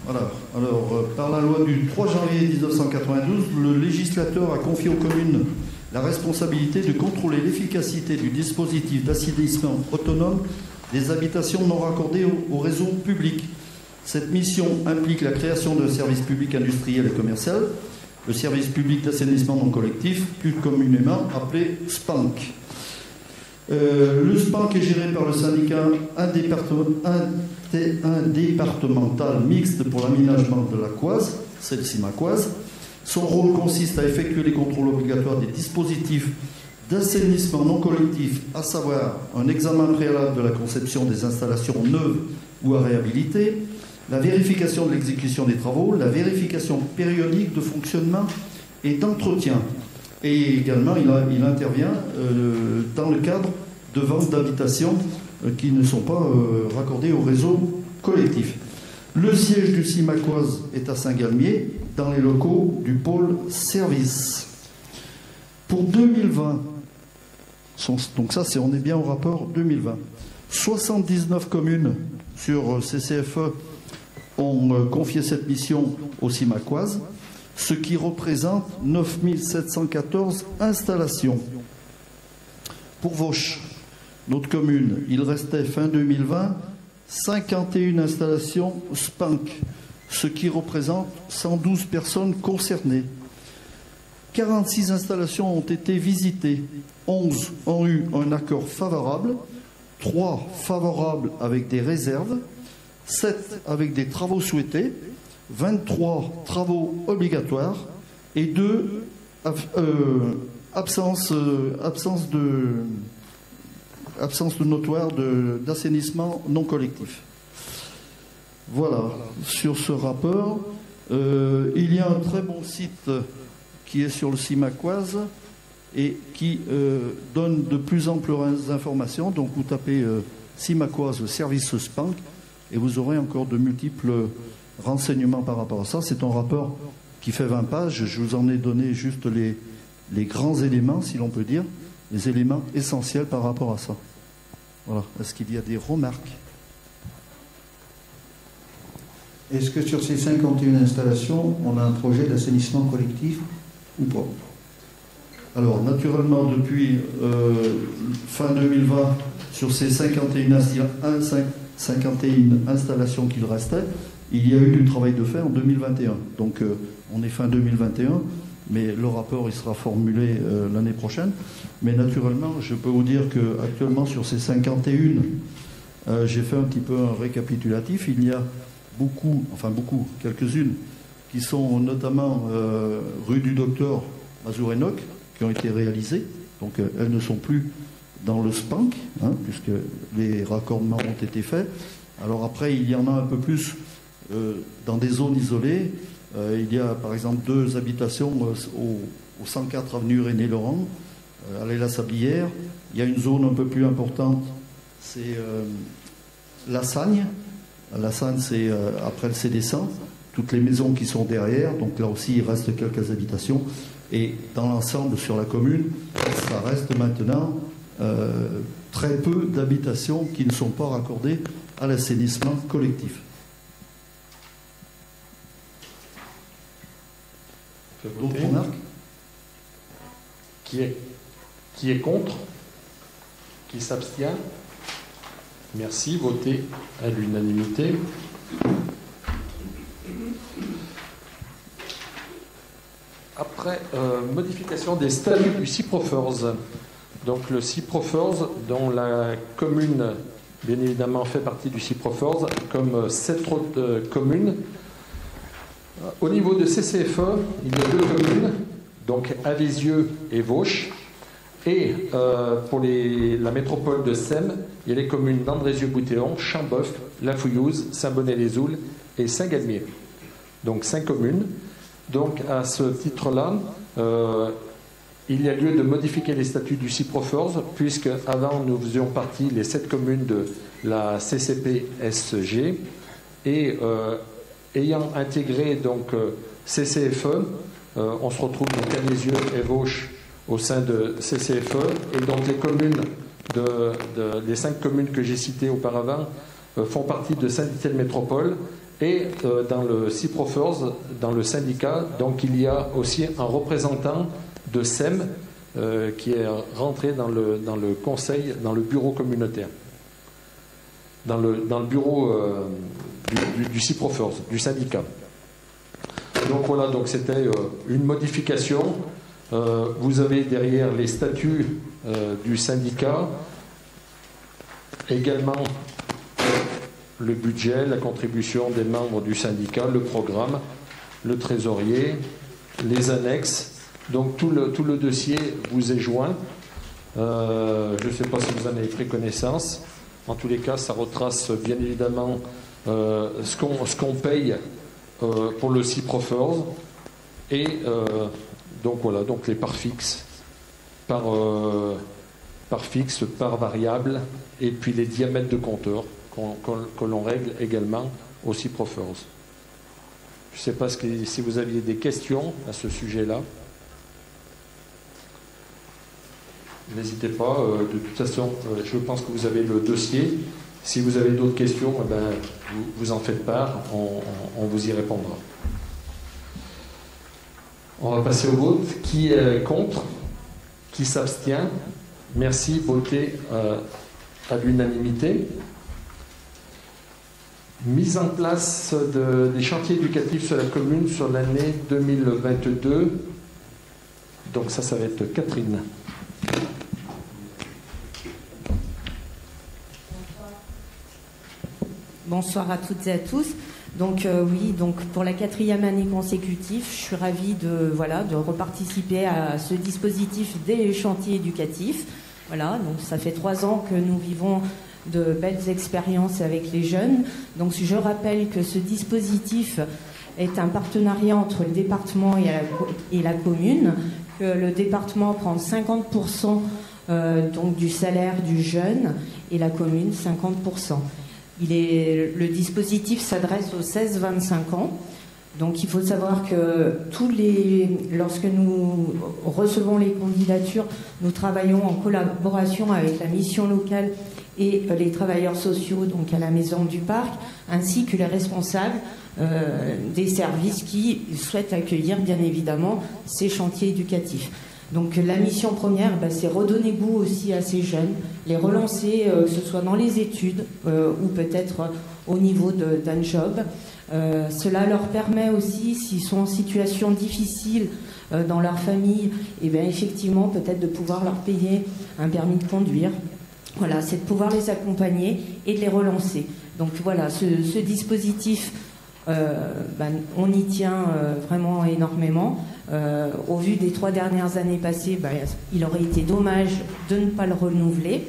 Voilà. Alors, par la loi du 3 janvier 1992, le législateur a confié aux communes la responsabilité de contrôler l'efficacité du dispositif d'assainissement autonome des habitations non raccordées au réseau public. Cette mission implique la création d'un service public industriel et commercial, le service public d'assainissement non collectif, plus communément appelé SPANC. Le SPANC est géré par le syndicat indépartemental mixte pour l'aménagement de la Coise, c'est le CIMACoise. Son rôle consiste à effectuer les contrôles obligatoires des dispositifs d'assainissement non collectif, à savoir un examen préalable de la conception des installations neuves ou à réhabiliter, la vérification de l'exécution des travaux, la vérification périodique de fonctionnement et d'entretien. Et également, il intervient dans le cadre de ventes d'habitations qui ne sont pas raccordées au réseau collectif. Le siège du CIMACoise est à Saint-Galmier, dans les locaux du pôle service. Pour 2020, donc ça, on est bien au rapport 2020, 79 communes sur CCFE ont confié cette mission au CIMACoise, ce qui représente 9714 installations. Pour Vauche, notre commune, il restait fin 2020 51 installations SPANC, ce qui représente 112 personnes concernées. 46 installations ont été visitées, 11 ont eu un accord favorable, 3 favorables avec des réserves, 7 avec des travaux souhaités, 23 travaux obligatoires et 2 absence notoire d'assainissement non collectif. Voilà, sur ce rapport, il y a un très bon site qui est sur le CIMACoise et qui donne de plus amples informations. Donc vous tapez CIMACoise service SPANC et vous aurez encore de multiples renseignements par rapport à ça. C'est un rapport qui fait 20 pages. Je vous en ai donné juste les grands éléments, si l'on peut dire, les éléments essentiels par rapport à ça. Voilà. Est-ce qu'il y a des remarques? Est-ce que sur ces 51 installations, on a un projet d'assainissement collectif ou pas? Alors, naturellement, depuis fin 2020, sur ces 51 installations qu'il restait, il y a eu du travail de fait en 2021. Donc, on est fin 2021, mais le rapport il sera formulé l'année prochaine. Mais naturellement, je peux vous dire qu'actuellement, sur ces 51, j'ai fait un petit peu un récapitulatif. Il y a quelques-unes qui sont notamment rue du Docteur Mazourenok, qui ont été réalisées. Donc elles ne sont plus dans le SPANC, puisque les raccordements ont été faits. Alors après, il y en a un peu plus dans des zones isolées. Il y a par exemple 2 habitations au 104 avenue René-Laurent, à l'Éla-Sablière. Il y a une zone un peu plus importante, c'est la Sagne. La Sagne, c'est après le CDC, toutes les maisons qui sont derrière. Donc là aussi, il reste quelques habitations. Et dans l'ensemble, sur la commune, ça reste maintenant très peu d'habitations qui ne sont pas raccordées à l'assainissement collectif. D'autres remarques? Qui est contre? Qui s'abstient? Merci. Voté à l'unanimité. Après, modification des statuts du CIPROFERS. Donc le CIPROFERS, dont la commune, bien évidemment, fait partie du CIPROFERS, comme 7 autres communes. Au niveau de CCFE, il y a 2 communes, donc Alézieux et Vauche. Et pour la métropole de Sèmes, il y a les communes d'Andrézieux-Boutéon, Chamboeuf, La Fouillouse, Saint-Bonnet-les-Oules et Saint-Galmier. Donc 5 communes. Donc à ce titre-là, il y a lieu de modifier les statuts du CIPROFERS, puisque avant nous faisions partie, les 7 communes, de la CCP-SG, et ayant intégré donc CCFE, on se retrouve donc Alézieux et Vauche au sein de CCFE, et donc les communes les 5 communes que j'ai citées auparavant font partie de Saint-Étienne Métropole. Et dans le CIPROFERS, dans le syndicat, donc il y a aussi un représentant de SEM qui est rentré dans le conseil, dans le bureau communautaire, dans le bureau du CIPROFERS, du syndicat. Donc voilà, donc c'était une modification. Vous avez derrière les statuts du syndicat, également le budget, la contribution des membres du syndicat, le programme, le trésorier, les annexes. Donc tout le dossier vous est joint. Je ne sais pas si vous en avez pris connaissance. En tous les cas, ça retrace bien évidemment ce qu'on paye pour le CIPROFERS. Et donc voilà, donc les parts fixes, par variable, et puis les diamètres de compteurs que l'on règle également au CIPROFERS. Je ne sais pas si vous aviez des questions à ce sujet-là. N'hésitez pas. De toute façon, je pense que vous avez le dossier. Si vous avez d'autres questions, eh ben, vous en faites part. On vous y répondra. On va passer au vote. Qui est contre? Qui s'abstient? Merci. Votez à l'unanimité. Mise en place des chantiers éducatifs sur la commune sur l'année 2022. Donc ça va être Catherine. Bonsoir à toutes et à tous. Donc oui, donc pour la 4e année consécutive, je suis ravie de reparticiper à ce dispositif des chantiers éducatifs. Voilà, donc ça fait 3 ans que nous vivons de belles expériences avec les jeunes. Donc je rappelle que ce dispositif est un partenariat entre le département et la commune, que le département prend 50% donc du salaire du jeune et la commune 50%. Le dispositif s'adresse aux 16-25 ans. Donc il faut savoir que lorsque nous recevons les candidatures, nous travaillons en collaboration avec la mission locale et les travailleurs sociaux, donc à la Maison du Parc, ainsi que les responsables des services qui souhaitent accueillir bien évidemment ces chantiers éducatifs. Donc la mission première, c'est redonner goût aussi à ces jeunes, les relancer, que ce soit dans les études ou peut-être au niveau d'un job. Cela leur permet aussi, s'ils sont en situation difficile dans leur famille, effectivement peut-être de pouvoir leur payer un permis de conduire. Voilà, c'est de pouvoir les accompagner et de les relancer. Donc voilà, ce dispositif, on y tient vraiment énormément. Au vu des 3 dernières années passées, il aurait été dommage de ne pas le renouveler.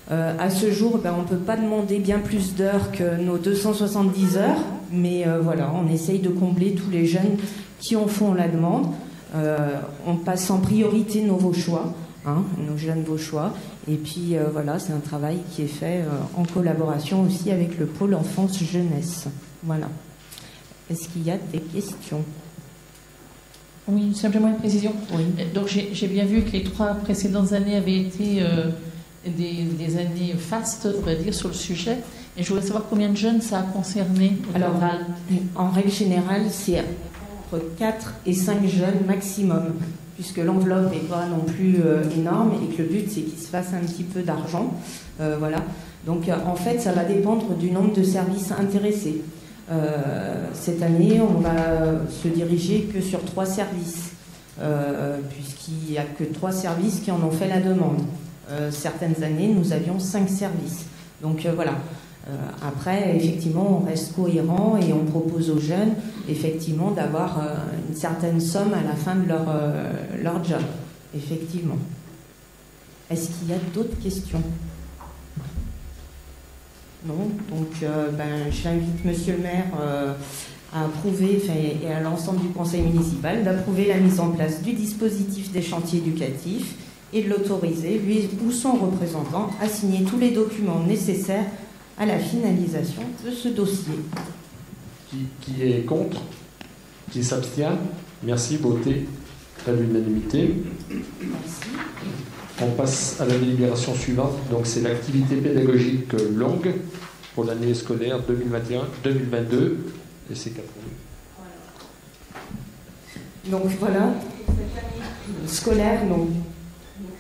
À ce jour, on ne peut pas demander bien plus d'heures que nos 270 heures, mais voilà, on essaye de combler tous les jeunes qui en font la demande. On passe en priorité nos Vauchois, nos jeunes Vauchois, et puis voilà, c'est un travail qui est fait en collaboration aussi avec le pôle enfance-jeunesse. Voilà. Est-ce qu'il y a des questions? Oui, simplement une précision. Oui. Donc j'ai bien vu que les 3 précédentes années avaient été des années fastes, on va dire, sur le sujet. Et je voudrais savoir combien de jeunes ça a concerné au total. En règle générale, c'est entre 4 et 5 jeunes maximum. puisque l'enveloppe n'est pas non plus énorme et que le but c'est qu'il se fasse un petit peu d'argent. Voilà. Donc en fait, ça va dépendre du nombre de services intéressés. Cette année, on va se diriger que sur 3 services, puisqu'il n'y a que 3 services qui en ont fait la demande. Certaines années, nous avions 5 services. Donc voilà. Après, effectivement, on reste cohérent et on propose aux jeunes, effectivement, d'avoir une certaine somme à la fin de leur job. Effectivement. Est-ce qu'il y a d'autres questions ? Non. Donc, j'invite Monsieur le maire à approuver, et à l'ensemble du conseil municipal, d'approuver la mise en place du dispositif des chantiers éducatifs et de l'autoriser, lui ou son représentant, à signer tous les documents nécessaires à la finalisation de ce dossier. Qui est contre? Qui s'abstient? Merci, voté à l'unanimité. Merci. On passe à la délibération suivante. Donc, c'est l'activité pédagogique longue pour l'année scolaire 2021-2022. Et c'est approuvé. Donc voilà, cette année scolaire, nous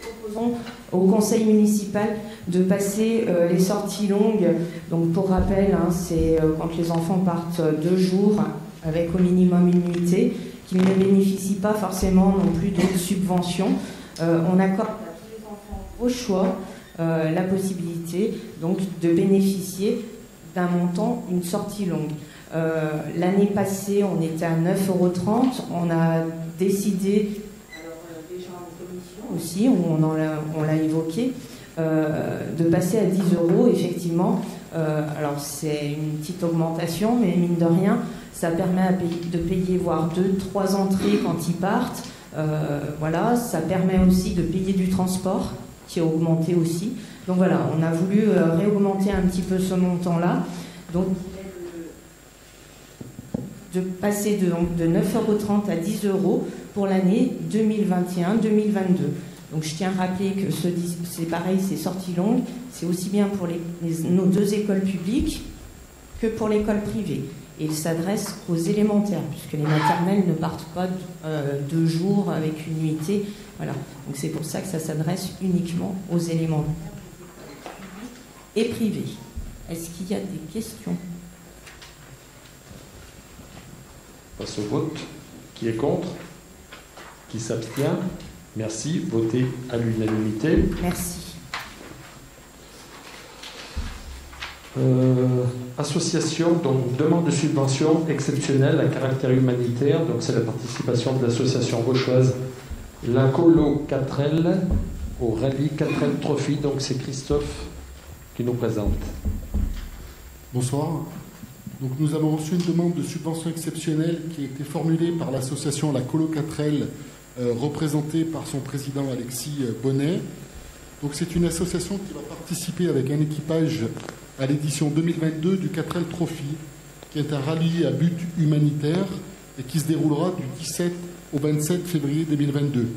proposons au conseil municipal de passer les sorties longues. Donc pour rappel, c'est quand les enfants partent 2 jours avec au minimum une nuitée, qu'ils ne bénéficient pas forcément non plus d'autres subventions. On accorde à tous les enfants au choix la possibilité donc de bénéficier d'un montant, une sortie longue. L'année passée, on était à 9,30 €. On a décidé, alors déjà en commission aussi, où on l'a évoqué, de passer à 10 €, effectivement. Alors c'est une petite augmentation, mais mine de rien, ça permet de payer voire 2-3 entrées quand ils partent. Voilà, ça permet aussi de payer du transport, qui a augmenté aussi. Donc voilà, on a voulu réaugmenter un petit peu ce montant-là. Donc de passer de 9,30 € à 10 € pour l'année 2021-2022. Donc je tiens à rappeler que c'est pareil, c'est sorties longues, c'est aussi bien pour nos 2 écoles publiques que pour l'école privée. Et il s'adresse aux élémentaires, puisque les maternelles ne partent pas 2 jours avec une nuitée. Voilà. Donc c'est pour ça que ça s'adresse uniquement aux élémentaires et privés. Est-ce qu'il y a des questions ? On passe au vote. Qui est contre? Qui s'abstient? Merci. Voté à l'unanimité. Merci. Association, donc demande de subvention exceptionnelle à caractère humanitaire. Donc c'est la participation de l'association vauchoise La Colo 4L au rallye 4L Trophy. Donc c'est Christophe qui nous présente. Bonsoir. Donc nous avons reçu une demande de subvention exceptionnelle qui a été formulée par l'association La Colo 4L, représentée par son président Alexis Bonnet. Donc c'est une association qui va participer avec un équipage à l'édition 2022 du 4L Trophy, qui est un rallye à but humanitaire et qui se déroulera du 17 au 27 février 2022.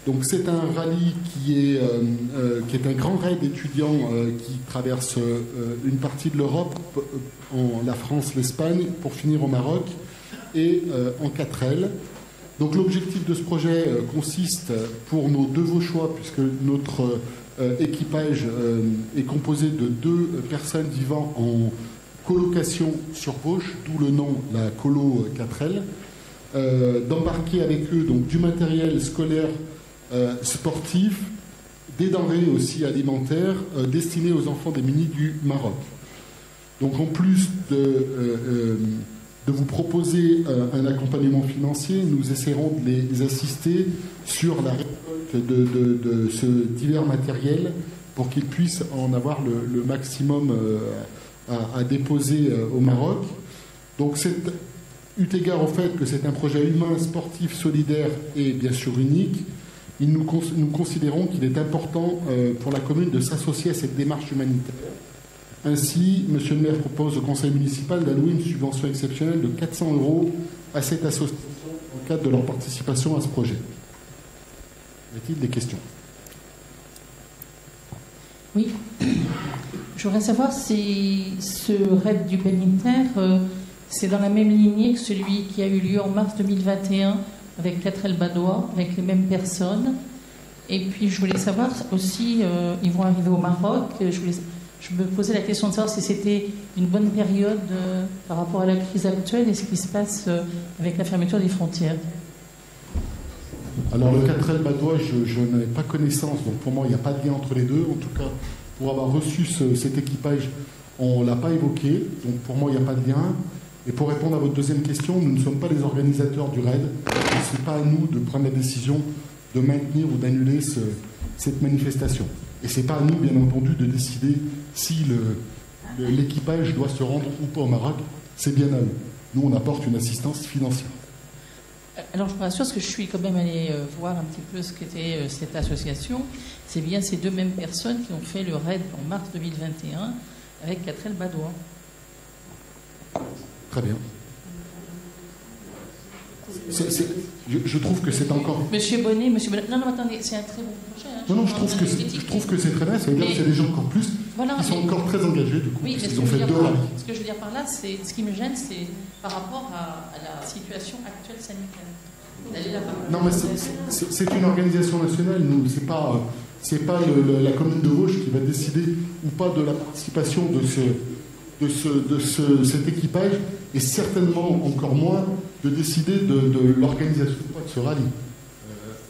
Donc c'est un rallye qui est un grand raid d'étudiants qui traverse une partie de l'Europe, la France, l'Espagne, pour finir au Maroc, et en 4L. Donc l'objectif de ce projet consiste, pour nos 2 Vauchois, puisque notre équipage est composé de 2 personnes vivant en colocation sur Vauche, d'où le nom, la Colo 4L, d'embarquer avec eux donc, du matériel scolaire sportif, des denrées aussi alimentaires destinées aux enfants démunis du Maroc. Donc en plus de vous proposer un accompagnement financier, nous essaierons de les assister sur la récolte de ce divers matériel pour qu'ils puissent en avoir le maximum à déposer au Maroc. Donc eu égard au fait que c'est un projet humain, sportif, solidaire et bien sûr unique, nous considérons qu'il est important pour la commune de s'associer à cette démarche humanitaire. Ainsi, M. le maire propose au conseil municipal d'allouer une subvention exceptionnelle de 400 € à cette association dans le cadre de leur participation à ce projet. Y a-t-il des questions? Oui. Je voudrais savoir si ce raid du humanitaire, c'est dans la même lignée que celui qui a eu lieu en mars 2021 avec Catrel Badois, avec les mêmes personnes. Et puis je voulais savoir aussi, ils vont arriver au Maroc. Je me posais la question de savoir si c'était une bonne période par rapport à la crise actuelle et ce qui se passe avec la fermeture des frontières. Alors le Catrel Badois, je n'avais pas connaissance, donc pour moi il n'y a pas de lien entre les deux. En tout cas, pour avoir reçu cet équipage, on ne l'a pas évoqué, donc pour moi il n'y a pas de lien. Et pour répondre à votre deuxième question, nous ne sommes pas les organisateurs du raid, ce n'est pas à nous de prendre la décision de maintenir ou d'annuler cette manifestation. Et ce n'est pas à nous, bien entendu, de décider si l'équipage doit se rendre ou pas au Maroc, c'est bien à eux. Nous, on apporte une assistance financière. Alors je me rassure parce que je suis quand même allée voir un petit peu ce qu'était cette association. C'est bien ces deux mêmes personnes qui ont fait le raid en mars 2021 avec Catrel Badois. Très bien. Je trouve que c'est encore... Monsieur Bonnet, non, attendez, c'est un très bon projet. Hein, non, je trouve que c'est très bien. Ça veut dire que c'est des gens encore plus qui sont encore très engagés, du coup. Oui, ils ont fait deux rallyes. Ce que je veux dire par là, ce qui me gêne, c'est par rapport à la situation actuelle sanitaire. Non, mais c'est une organisation nationale. C'est pas la commune de Vosges qui va décider ou pas de la participation de cet équipage, et certainement encore moins de décider de l'organisation de ce rallye.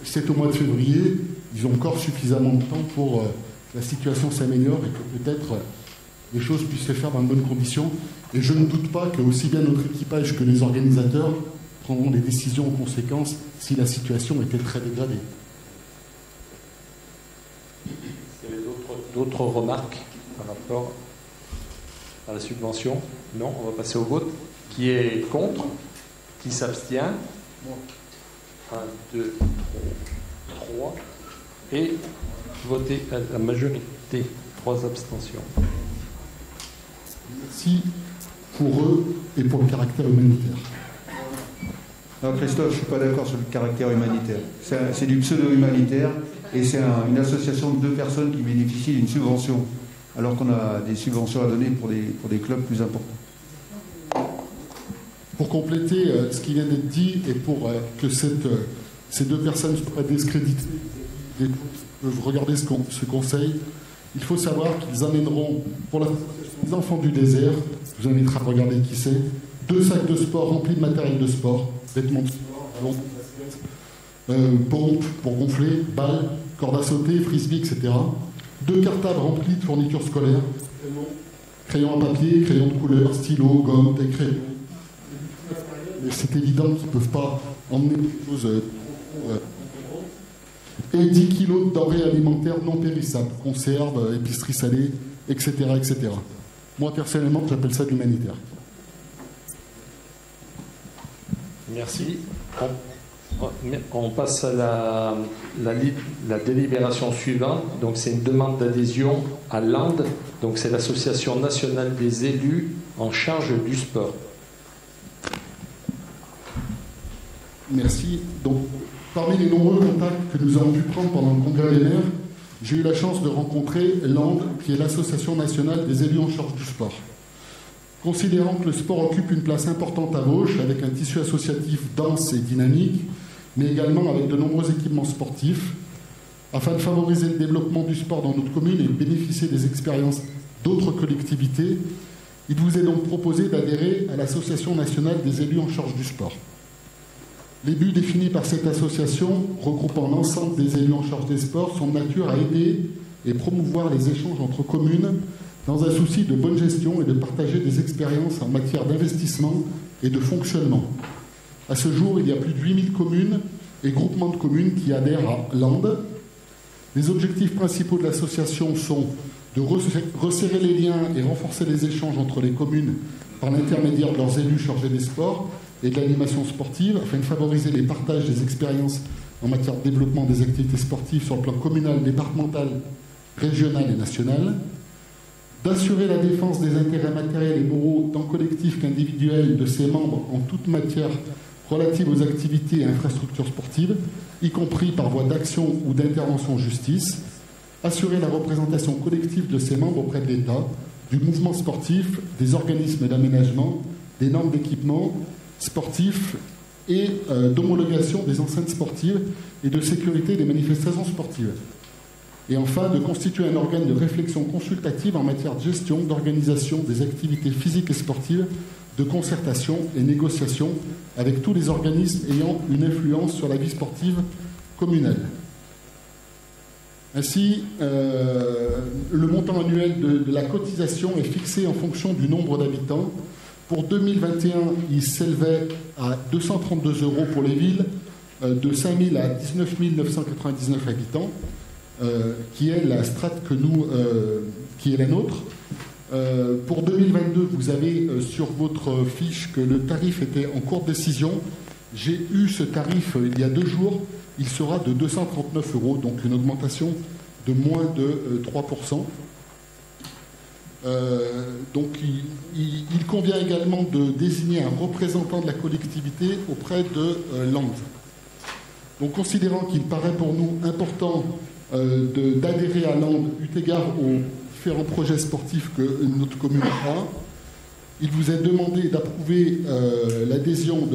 C'est au mois de février, ils ont encore suffisamment de temps pour que la situation s'améliore et que peut-être les choses puissent se faire dans de bonnes conditions. Et je ne doute pas que aussi bien notre équipage que les organisateurs prendront des décisions en conséquence si la situation était très dégradée. Est-ce qu'il y avait d'autres remarques par rapport à la subvention? Non, on va passer au vote. Qui est contre? Qui s'abstient? 1, 2, 3. Et voter à la majorité. 3 abstentions. Merci pour eux et pour le caractère humanitaire. Non, Christophe, je ne suis pas d'accord sur le caractère humanitaire. C'est du pseudo-humanitaire et c'est une association de 2 personnes qui bénéficient d'une subvention, alors qu'on a des subventions à donner pour des clubs plus importants. Pour compléter ce qui vient d'être dit et pour que ces 2 personnes soient discréditées, peuvent regarder ce conseil, il faut savoir qu'ils amèneront pour les enfants du désert, je vous inviterai à regarder qui c'est, 2 sacs de sport remplis de matériel de sport, vêtements de sport, ballons, pompes pour gonfler, balles, cordes à sauter, frisbee, etc. 2 cartables remplis de fournitures scolaires, crayons à papier, crayons de couleur, stylos, gommes, des crayons. C'est évident qu'ils ne peuvent pas emmener quelque chose. Et 10 kilos de denrées alimentaires non périssables, conserves, épiceries salées, etc., etc. Moi, personnellement, j'appelle ça de l'humanitaire. Merci. On passe à la délibération suivante. Donc, c'est une demande d'adhésion à l'ANDE. Donc, c'est l'Association nationale des élus en charge du sport. Merci. Donc, parmi les nombreux contacts que nous avons pu prendre pendant le Congrès des maires, j'ai eu la chance de rencontrer l'ANDE, qui est l'Association nationale des élus en charge du sport. Considérant que le sport occupe une place importante à Vosges, avec un tissu associatif dense et dynamique, mais également avec de nombreux équipements sportifs, afin de favoriser le développement du sport dans notre commune et de bénéficier des expériences d'autres collectivités, il vous est donc proposé d'adhérer à l'Association nationale des élus en charge du sport. Les buts définis par cette association, regroupant l'ensemble des élus en charge des sports, sont de nature à aider et promouvoir les échanges entre communes dans un souci de bonne gestion et de partager des expériences en matière d'investissement et de fonctionnement. À ce jour, il y a plus de 8000 communes et groupements de communes qui adhèrent à l'ANDE. Les objectifs principaux de l'association sont de resserrer les liens et renforcer les échanges entre les communes par l'intermédiaire de leurs élus chargés des sports et de l'animation sportive, afin de favoriser les partages des expériences en matière de développement des activités sportives sur le plan communal, départemental, régional et national, d'assurer la défense des intérêts matériels et moraux tant collectifs qu'individuels de ses membres en toute matière relative aux activités et infrastructures sportives, y compris par voie d'action ou d'intervention en justice, assurer la représentation collective de ses membres auprès de l'État, du mouvement sportif, des organismes d'aménagement, des normes d'équipement sportif et d'homologation des enceintes sportives et de sécurité des manifestations sportives. Et enfin, de constituer un organe de réflexion consultative en matière de gestion, d'organisation des activités physiques et sportives, de concertation et négociation avec tous les organismes ayant une influence sur la vie sportive communale. Ainsi, le montant annuel de la cotisation est fixé en fonction du nombre d'habitants. Pour 2021, il s'élevait à 232 € pour les villes, de 5 000 à 19 999 habitants, qui est la strate qui est la nôtre. Pour 2022, vous avez sur votre fiche que le tarif était en cours de décision. J'ai eu ce tarif il y a 2 jours. Il sera de 239 €, donc une augmentation de moins de 3%. Donc il convient également de désigner un représentant de la collectivité auprès de l'ANDE. Donc considérant qu'il paraît pour nous important d'adhérer à l'ANDE eu égard aux différents projets sportifs que notre commune a, il vous est demandé d'approuver l'adhésion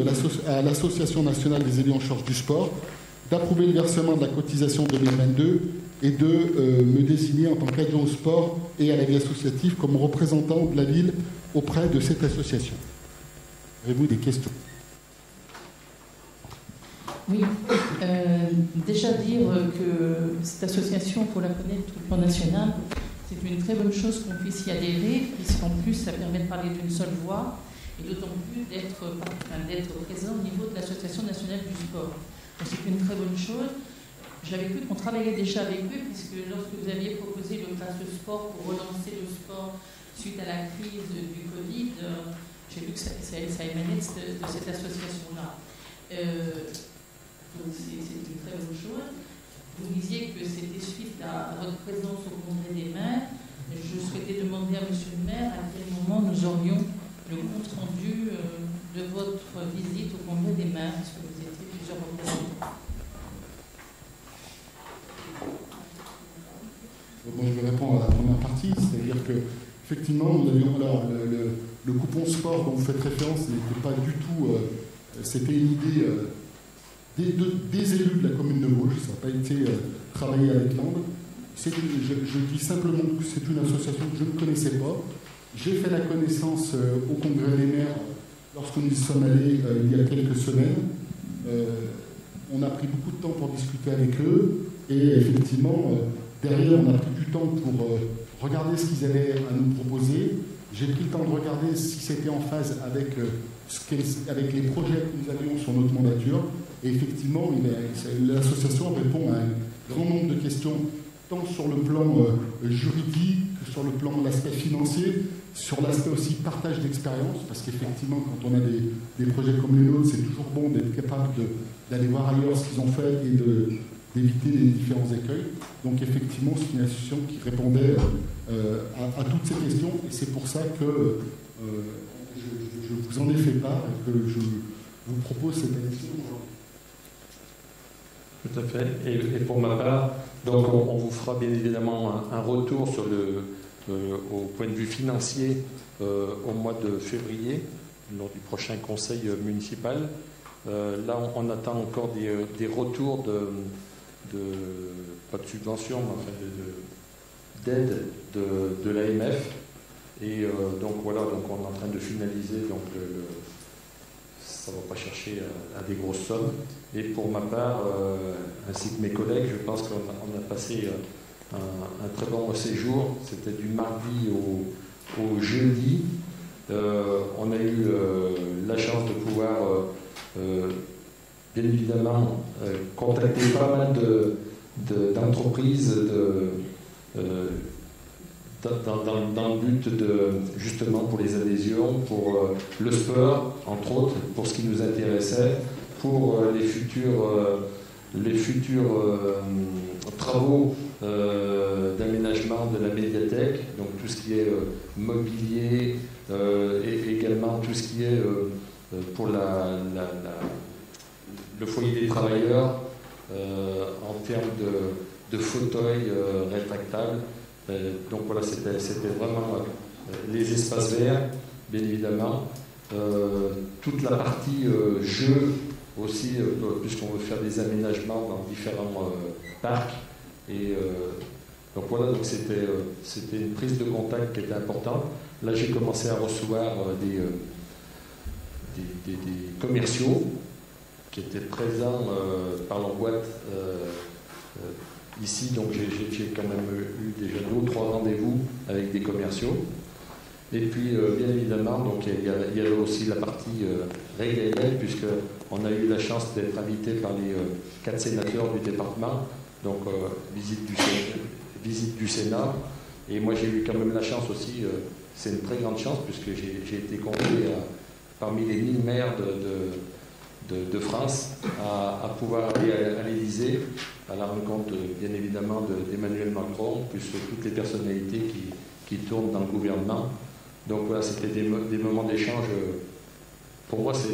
à l'Association nationale des élus en charge du sport, d'approuver le versement de la cotisation 2022 et de me désigner en tant qu'adjoint au sport et à la vie associative comme représentant de la ville auprès de cette association. Avez-vous des questions? Oui, déjà dire que cette association, il faut la connaître au plan national, c'est une très bonne chose qu'on puisse y adhérer, puisqu'en plus ça permet de parler d'une seule voix, et d'autant plus d'être présent au niveau de l'Association nationale du sport. Donc c'est une très bonne chose. J'avais cru qu'on travaillait déjà avec eux, puisque lorsque vous aviez proposé le Classe Sport pour relancer le sport suite à la crise du Covid, j'ai vu que ça émanait de cette association-là. Donc c'est une très bonne chose. Vous disiez que c'était suite à votre présence au Congrès des maires. Je souhaitais demander à Monsieur le maire à quel moment nous aurions le compte rendu de votre visite au Congrès des maires, parce que vous étiez plusieurs représentants. Bon, je vais répondre à la première partie, c'est-à-dire que effectivement, nous avions alors le coupon sport dont vous faites référence n'était pas du tout. C'était une idée des élus de la commune de Vosges, ça n'a pas été travaillé avec l'ANDE. Je dis simplement que c'est une association que je ne connaissais pas. J'ai fait la connaissance au Congrès des maires lorsque nous y sommes allés il y a quelques semaines. On a pris beaucoup de temps pour discuter avec eux et effectivement, derrière, on a pris du temps pour regarder ce qu'ils avaient à nous proposer. J'ai pris le temps de regarder si c'était en phase avec les projets que nous avions sur notre mandature. Et effectivement, l'association répond à un grand nombre de questions, tant sur le plan juridique que sur le plan de l'aspect financier, sur l'aspect aussi partage d'expérience, parce qu'effectivement, quand on a des projets comme les nôtres, c'est toujours bon d'être capable d'aller voir ailleurs ce qu'ils ont fait et d'éviter les différents écueils. Donc effectivement, c'est une association qui répondait à toutes ces questions, et c'est pour ça que je vous en ai fait part et que je vous propose cette élection aujourd'hui. Tout à fait. Et pour ma part, donc on vous fera bien évidemment un retour sur au point de vue financier au mois de février, lors du prochain conseil municipal. Là, on attend encore des retours pas de subvention, mais enfin d'aide de l'AMF. Et donc voilà, donc on est en train de finaliser. Donc ça ne va pas chercher à des grosses sommes. Et pour ma part, ainsi que mes collègues, je pense qu'on a passé un très bon séjour. C'était du mardi au jeudi. On a eu la chance de pouvoir, bien évidemment, contacter pas mal d'entreprises dans le but justement pour les adhésions, pour le sport, entre autres, pour ce qui nous intéressait, pour les futurs travaux d'aménagement de la médiathèque, donc tout ce qui est mobilier, et également tout ce qui est pour le foyer des travailleurs, en termes de fauteuils rétractables. Donc voilà, c'était vraiment les espaces verts, bien évidemment. Toute la partie jeux aussi, puisqu'on veut faire des aménagements dans différents parcs. Et donc voilà, donc c'était une prise de contact qui était importante. Là, j'ai commencé à recevoir des commerciaux qui étaient présents par leur boîte ici. Donc j'ai quand même eu déjà 2 ou 3 rendez-vous avec des commerciaux. Et puis, bien évidemment, donc, il y avait aussi la partie régalienne, puisqu'on a eu la chance d'être invité par les 4 sénateurs du département, donc visite du Sénat. Et moi, j'ai eu quand même la chance aussi, c'est une très grande chance, puisque j'ai été convié parmi les 1000 maires de France à pouvoir aller à l'Élysée, à la rencontre, bien évidemment, d'Emmanuel Macron, plus toutes les personnalités qui tournent dans le gouvernement. Donc voilà, c'était des moments d'échange. Pour moi, ça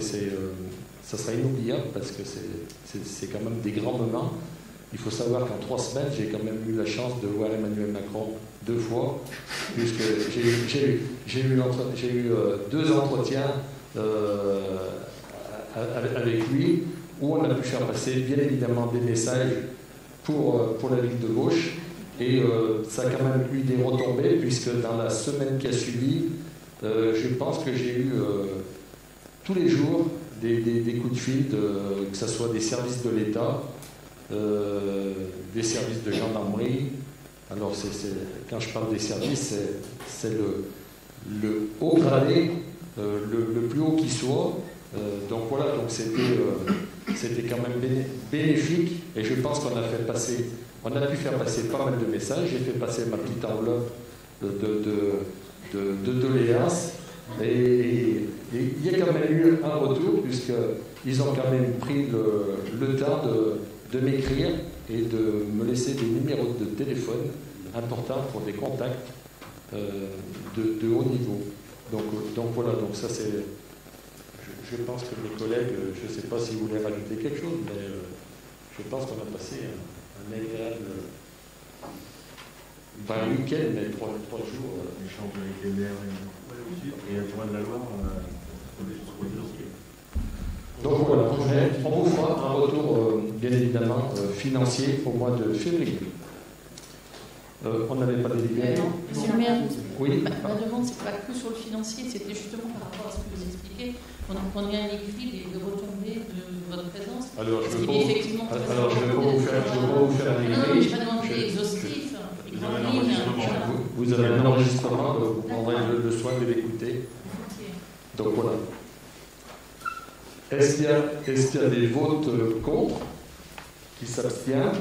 sera inoubliable parce que c'est quand même des grands moments. Il faut savoir qu'en 3 semaines, j'ai quand même eu la chance de voir Emmanuel Macron 2 fois, puisque j'ai eu 2 entretiens avec lui, où on a pu faire passer bien évidemment des messages pour la ligne de gauche. Et ça a quand même eu des retombées, puisque dans la semaine qui a suivi, je pense que j'ai eu tous les jours des coups de fil, que ce soit des services de l'État, des services de gendarmerie. Alors, quand je parle des services, c'est le haut gradé, le plus haut qui soit. Donc voilà, donc c'était quand même bénéfique, et je pense qu'on a pu faire passer pas mal de messages. J'ai fait passer ma petite enveloppe de doléances, et il y a quand même eu un retour, puisqu'ils ont quand même pris le temps de m'écrire et de me laisser des numéros de téléphone importants pour des contacts de haut niveau. Donc voilà, donc ça c'est... Je pense que mes collègues, je ne sais pas si vous voulez rajouter quelque chose, mais je pense qu'on a passé un agréable week-end, mais 3 jours. Échange avec les maires et le point de la Loire sur le dossier. Donc voilà, on vous fera un retour, bien évidemment, financier au mois de février. On n'avait pas délibéré. Monsieur le maire, oui. ma demande, c'est pas que sur le financier, c'était justement par rapport à ce que vous expliquez. On a un écrit des retombées de votre présence. Alors, je ne vais pas vous faire un écrit. Non, je vais demander exhaustif. Vous avez un enregistrement, vous prendrez le soin de l'écouter. Donc voilà. Est-ce qu'il y a des votes contre? Qui s'abstient?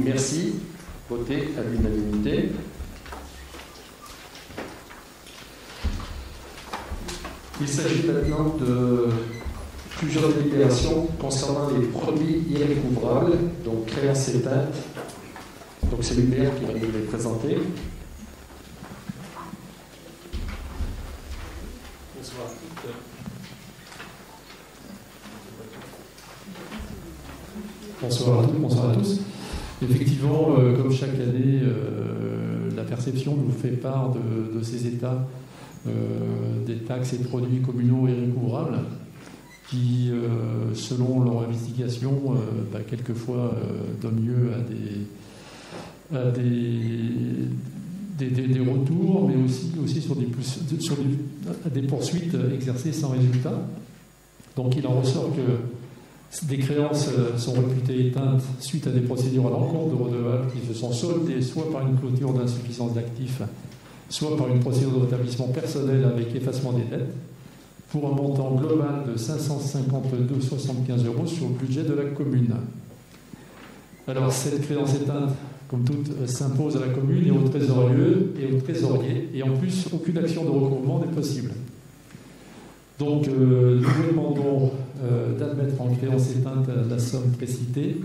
Merci. Voté à l'unanimité. Il s'agit maintenant de plusieurs délibérations concernant les produits irrécouvrables, donc créances éteintes. Donc c'est l'UPR qui va nous les présenter. Bonsoir. Bonsoir à toutes, bonsoir à tous. Effectivement, comme chaque année, la perception nous fait part de ces états des taxes et produits communaux irrécouvrables qui, selon leur investigation, quelquefois donnent lieu à des retours, mais aussi sur des poursuites exercées sans résultat. Donc il en ressort que des créances sont réputées éteintes suite à des procédures à l'encontre de redevables qui se sont soldées soit par une clôture d'insuffisance d'actifs, soit par une procédure de rétablissement personnel avec effacement des dettes, pour un montant global de 552,75 € sur le budget de la commune. Alors cette créance éteinte, comme toute, s'impose à la commune et au trésorier, et en plus, aucune action de recouvrement n'est possible. Donc, nous demandons d'admettre en créance éteinte la somme précitée,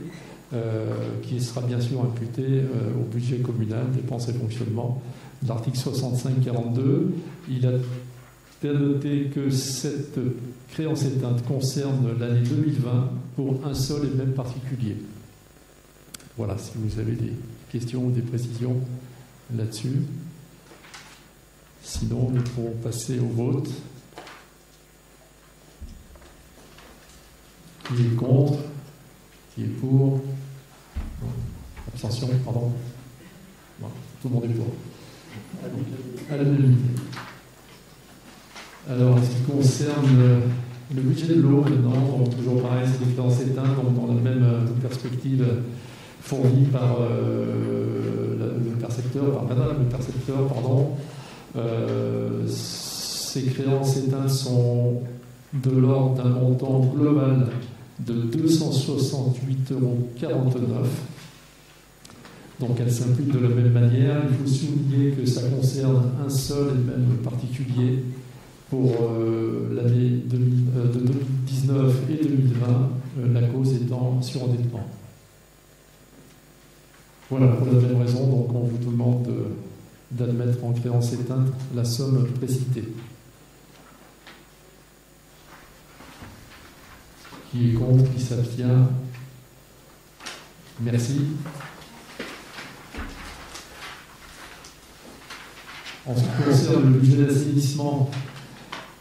qui sera bien sûr imputée au budget communal, dépenses et fonctionnement. L'article 65-42, il a été noté que cette créance éteinte concerne l'année 2020 pour un seul et même particulier. Voilà, si vous avez des questions ou des précisions là-dessus. Sinon, nous pourrons passer au vote. Qui est contre? Qui est pour? Abstention, pardon. Non, tout le monde est pour. À l'unanimité. Alors, en ce qui concerne le budget de l'eau, maintenant, donc, toujours pareil, c'est des créances éteintes, donc dans la même perspective fournie par le percepteur, par madame le percepteur, pardon. Ces créances éteintes sont de l'ordre d'un montant global de 268,49 €. Donc elle s'implique de la même manière. Il faut souligner que ça concerne un seul et même particulier pour l'année de 2019 et 2020, la cause étant surendettement. Voilà, pour la même raison, donc on vous demande d'admettre en créance éteinte la somme précitée. Qui est contre, qui s'abstient? Merci. En ce qui concerne le budget d'assainissement,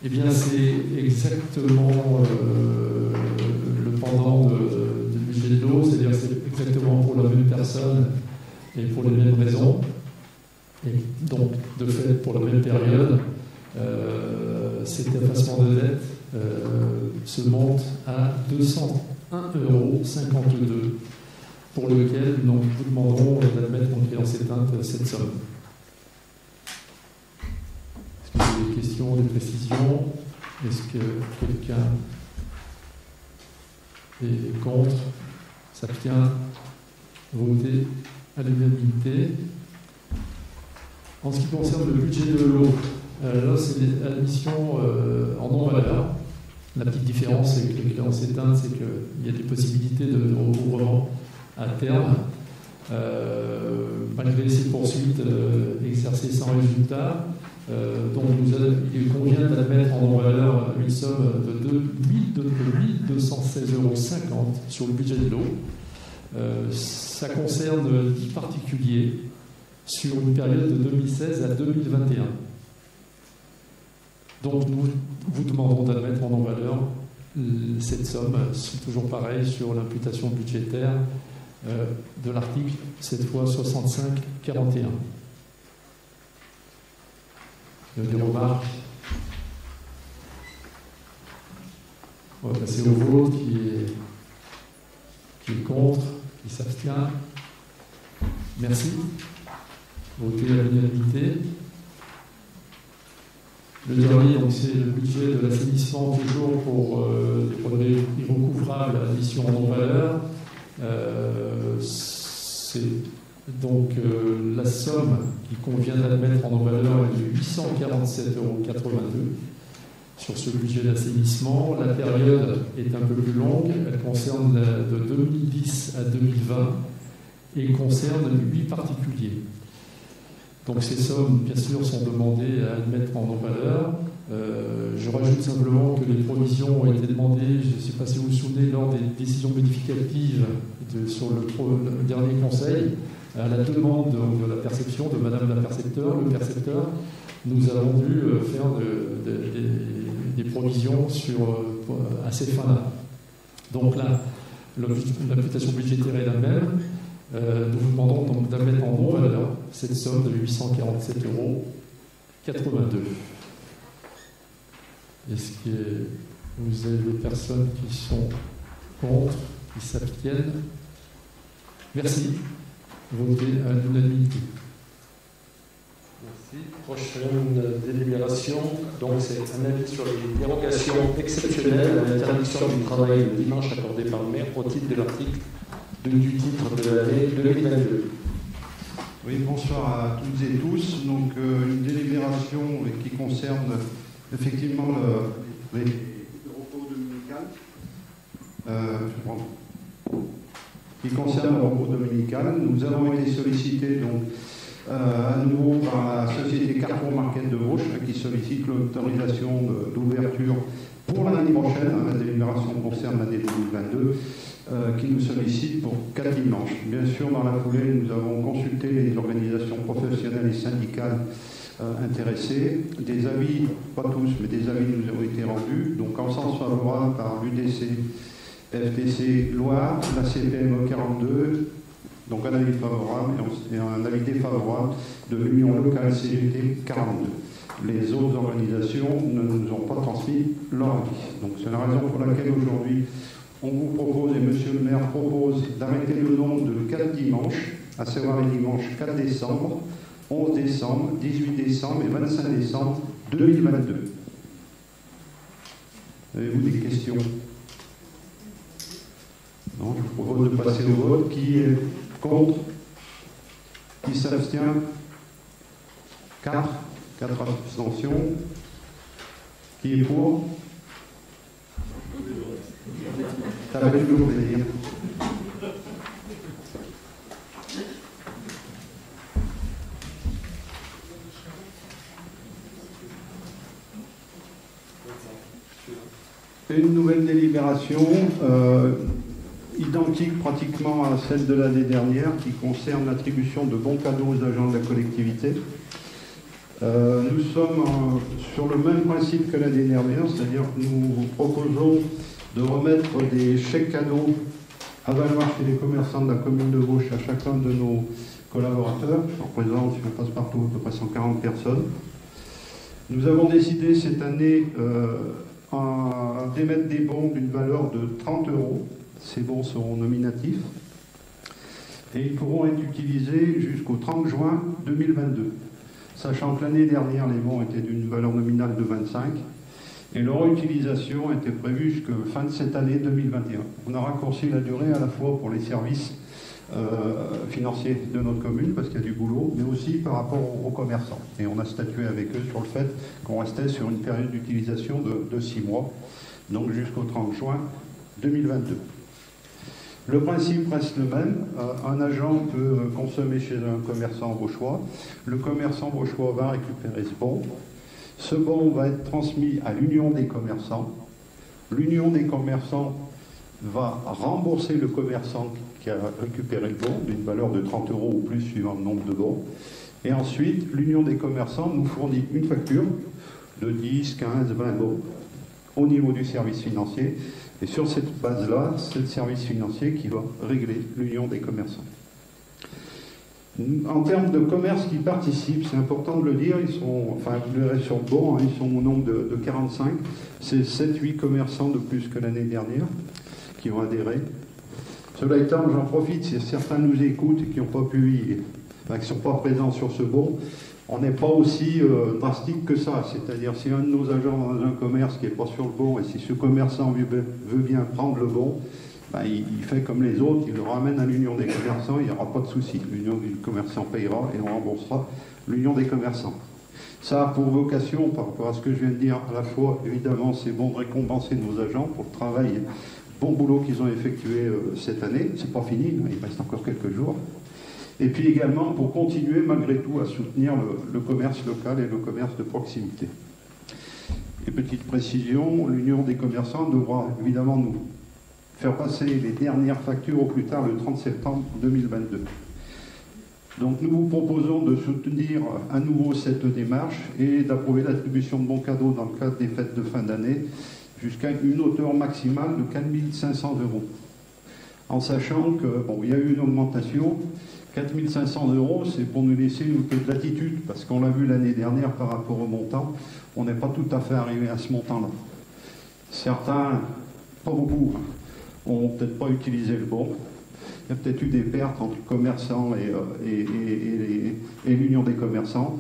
eh bien c'est exactement le pendant du budget de l'eau, c'est-à-dire c'est exactement pour la même personne et pour les mêmes raisons. Et donc, de fait, pour la même période, cet effacement de dette se monte à 201,52 €, pour lequel donc, nous demanderons d'admettre en créance éteinte cette somme. Est-ce qu'il y a des questions, des précisions? Est-ce que quelqu'un est contre? S'abstient? Voter à l'unanimité. En ce qui concerne le budget de l'eau, là c'est des admissions en non-valeur. La petite différence, c'est que les créances éteintes, c'est qu'il y a des possibilités de recouvrement à terme, malgré ces poursuites exercées sans résultat. Donc il convient d'admettre en non-valeur une somme de 1 216,50 € sur le budget de l'eau. Ça concerne 10 particuliers sur une période de 2016 à 2021. Donc nous vous demanderons d'admettre en non-valeur cette somme. C'est toujours pareil sur l'imputation budgétaire de l'article, cette fois 65-41. Il y a des remarques? On va passer au vote. Qui est contre, qui s'abstient? Merci. Voter à l'unanimité. Le dernier, donc, c'est le budget de l'assainissement, toujours pour les irrecouvrables à mission en non-valeur. C'est donc la somme qui convient d'admettre en non-valeur est de 847,82 € sur ce budget d'assainissement. La période est un peu plus longue, elle concerne de 2010 à 2020 et concerne 8 particuliers. Donc ces sommes, bien sûr, sont demandées à admettre en non-valeur. Je rajoute simplement que les provisions ont été demandées, je ne sais pas si vous vous souvenez, lors des décisions modificatives sur le dernier conseil, à la demande de la perception, de Madame la percepteur, le percepteur, nous avons dû faire des provisions à ces fins-là. Donc là, l'imputation budgétaire est la même. Nous vous demandons donc d'admettre en non-valeur cette somme de 847,82 €. Est-ce que vous avez des personnes qui sont contre, qui s'abstiennent? Merci. Votez à l'unanimité. Merci. Prochaine délibération. Donc c'est un avis sur les dérogations exceptionnelles à l'interdiction du travail le dimanche accordé par le maire au titre de l'article du titre de l'année 2022. Oui, bonsoir à toutes et tous. Donc une délibération qui concerne effectivement le repos dominical. Qui concerne le repos dominical. Nous avons été sollicités donc à nouveau par la société Carrefour Market de Vauche qui sollicite l'autorisation d'ouverture pour l'année prochaine. La délibération concerne l'année 2022. Qui nous sollicite pour 4 dimanches. Bien sûr, dans la foulée, nous avons consulté les organisations professionnelles et syndicales intéressées. Des avis, pas tous, mais des avis nous ont été rendus. Donc, en sens favorable par l'UDC FPC Loire, la CPME 42, donc un avis favorable et un avis défavorable de l'Union locale CGT 42. Les autres organisations ne nous ont pas transmis leur avis. Donc c'est la raison pour laquelle aujourd'hui on vous propose, et Monsieur le maire propose, d'arrêter le nombre de 4 dimanches, à savoir les dimanches 4 décembre, 11 décembre, 18 décembre et 25 décembre 2022. Avez-vous des questions? Non, je vous propose de passer au vote. Qui est contre? Qui s'abstient? 4 abstentions. Qui est pour? Ça va toujours plaisir. Une nouvelle délibération, identique pratiquement à celle de l'année dernière, qui concerne l'attribution de bons cadeaux aux agents de la collectivité. Nous sommes sur le même principe que l'année dernière, c'est-à-dire que nous vous proposons de remettre des chèques cadeaux à valoir chez les commerçants de la commune de Vauche à chacun de nos collaborateurs. Je représente, si on passe partout, à peu près 140 personnes. Nous avons décidé cette année d'émettre des bons d'une valeur de 30 €. Ces bons seront nominatifs et ils pourront être utilisés jusqu'au 30 juin 2022. Sachant que l'année dernière, les bons étaient d'une valeur nominale de 25 et leur utilisation était prévue jusqu'à fin de cette année 2021. On a raccourci la durée à la fois pour les services financiers de notre commune, parce qu'il y a du boulot, mais aussi par rapport aux commerçants. Et on a statué avec eux sur le fait qu'on restait sur une période d'utilisation de 6 mois, donc jusqu'au 30 juin 2022. Le principe reste le même. Un agent peut consommer chez un commerçant vauchois. Le commerçant vauchois va récupérer ce bon. Ce bon va être transmis à l'Union des commerçants. L'Union des commerçants va rembourser le commerçant qui a récupéré le bon d'une valeur de 30 € ou plus suivant le nombre de bons. Et ensuite, l'Union des commerçants nous fournit une facture de 10, 15, 20 bons au niveau du service financier. Et sur cette base-là, c'est le service financier qui va régler l'Union des commerçants. En termes de commerce qui participent, c'est important de le dire, ils sont, enfin vous verrez sur le bon, ils sont au nombre de 45. C'est 7-8 commerçants de plus que l'année dernière qui ont adhéré. Cela étant, j'en profite, si certains nous écoutent et qui n'ont pas pu, qui ne sont pas présents sur ce bon, on n'est pas aussi drastique que ça. C'est-à-dire, si un de nos agents dans un commerce qui n'est pas sur le bon, et si ce commerçant veut bien prendre le bon, ben, il fait comme les autres, il le ramène à l'Union des commerçants, il n'y aura pas de souci. L'Union des commerçants payera et on remboursera l'Union des commerçants. Ça a pour vocation, par rapport à ce que je viens de dire, à la fois, évidemment, c'est bon de récompenser nos agents pour le travail, bon boulot qu'ils ont effectué cette année. C'est pas fini, il reste encore quelques jours. Et puis également pour continuer malgré tout à soutenir le commerce local et le commerce de proximité. Et petite précision, l'Union des commerçants devra évidemment nous faire passer les dernières factures au plus tard le 30 septembre 2022. Donc nous vous proposons de soutenir à nouveau cette démarche et d'approuver l'attribution de bons cadeaux dans le cadre des fêtes de fin d'année jusqu'à une hauteur maximale de 4 500 €. En sachant que, bon, il y a eu une augmentation, 4 500 €, c'est pour nous laisser une peu de latitude, parce qu'on l'a vu l'année dernière par rapport au montant, on n'est pas tout à fait arrivé à ce montant-là. Certains, pas beaucoup, ont peut-être pas utilisé le bon. Il y a peut-être eu des pertes entre commerçants et l'Union des commerçants.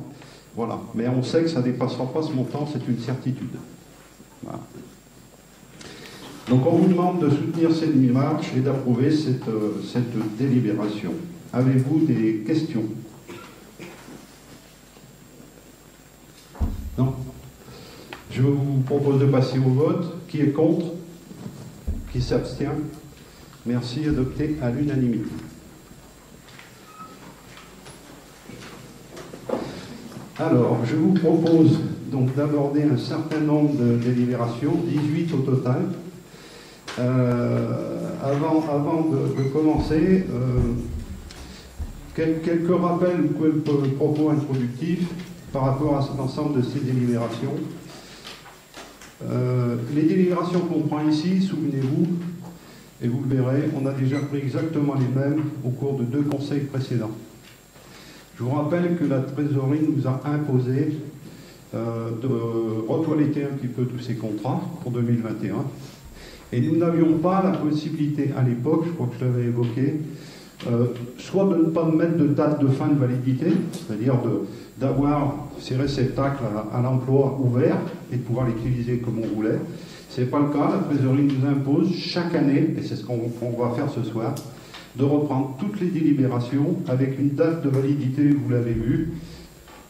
Voilà. Mais on sait que ça ne dépassera pas ce montant, c'est une certitude. Voilà. Donc on vous demande de soutenir cette démarche et d'approuver cette délibération. Avez-vous des questions? Non? Je vous propose de passer au vote. Qui est contre? Qui s'abstient? Merci, adopté à l'unanimité. Alors, je vous propose donc d'aborder un certain nombre de délibérations, 18 au total. Avant de commencer, quelques rappels ou quelques propos introductifs par rapport à l'ensemble de ces délibérations. Les délibérations qu'on prend ici, souvenez-vous, Et vous le verrez, on a déjà pris exactement les mêmes au cours de 2 conseils précédents. Je vous rappelle que la trésorerie nous a imposé de retoiletter un petit peu tous ces contrats pour 2021. Et nous n'avions pas la possibilité à l'époque, je crois que je l'avais évoqué, soit de ne pas mettre de date de fin de validité, c'est-à-dire d'avoir ces réceptacles à l'emploi ouverts et de pouvoir l'utiliser comme on voulait. Ce n'est pas le cas, la trésorerie nous impose chaque année, et c'est ce qu'on va faire ce soir, de reprendre toutes les délibérations avec une date de validité, vous l'avez vu,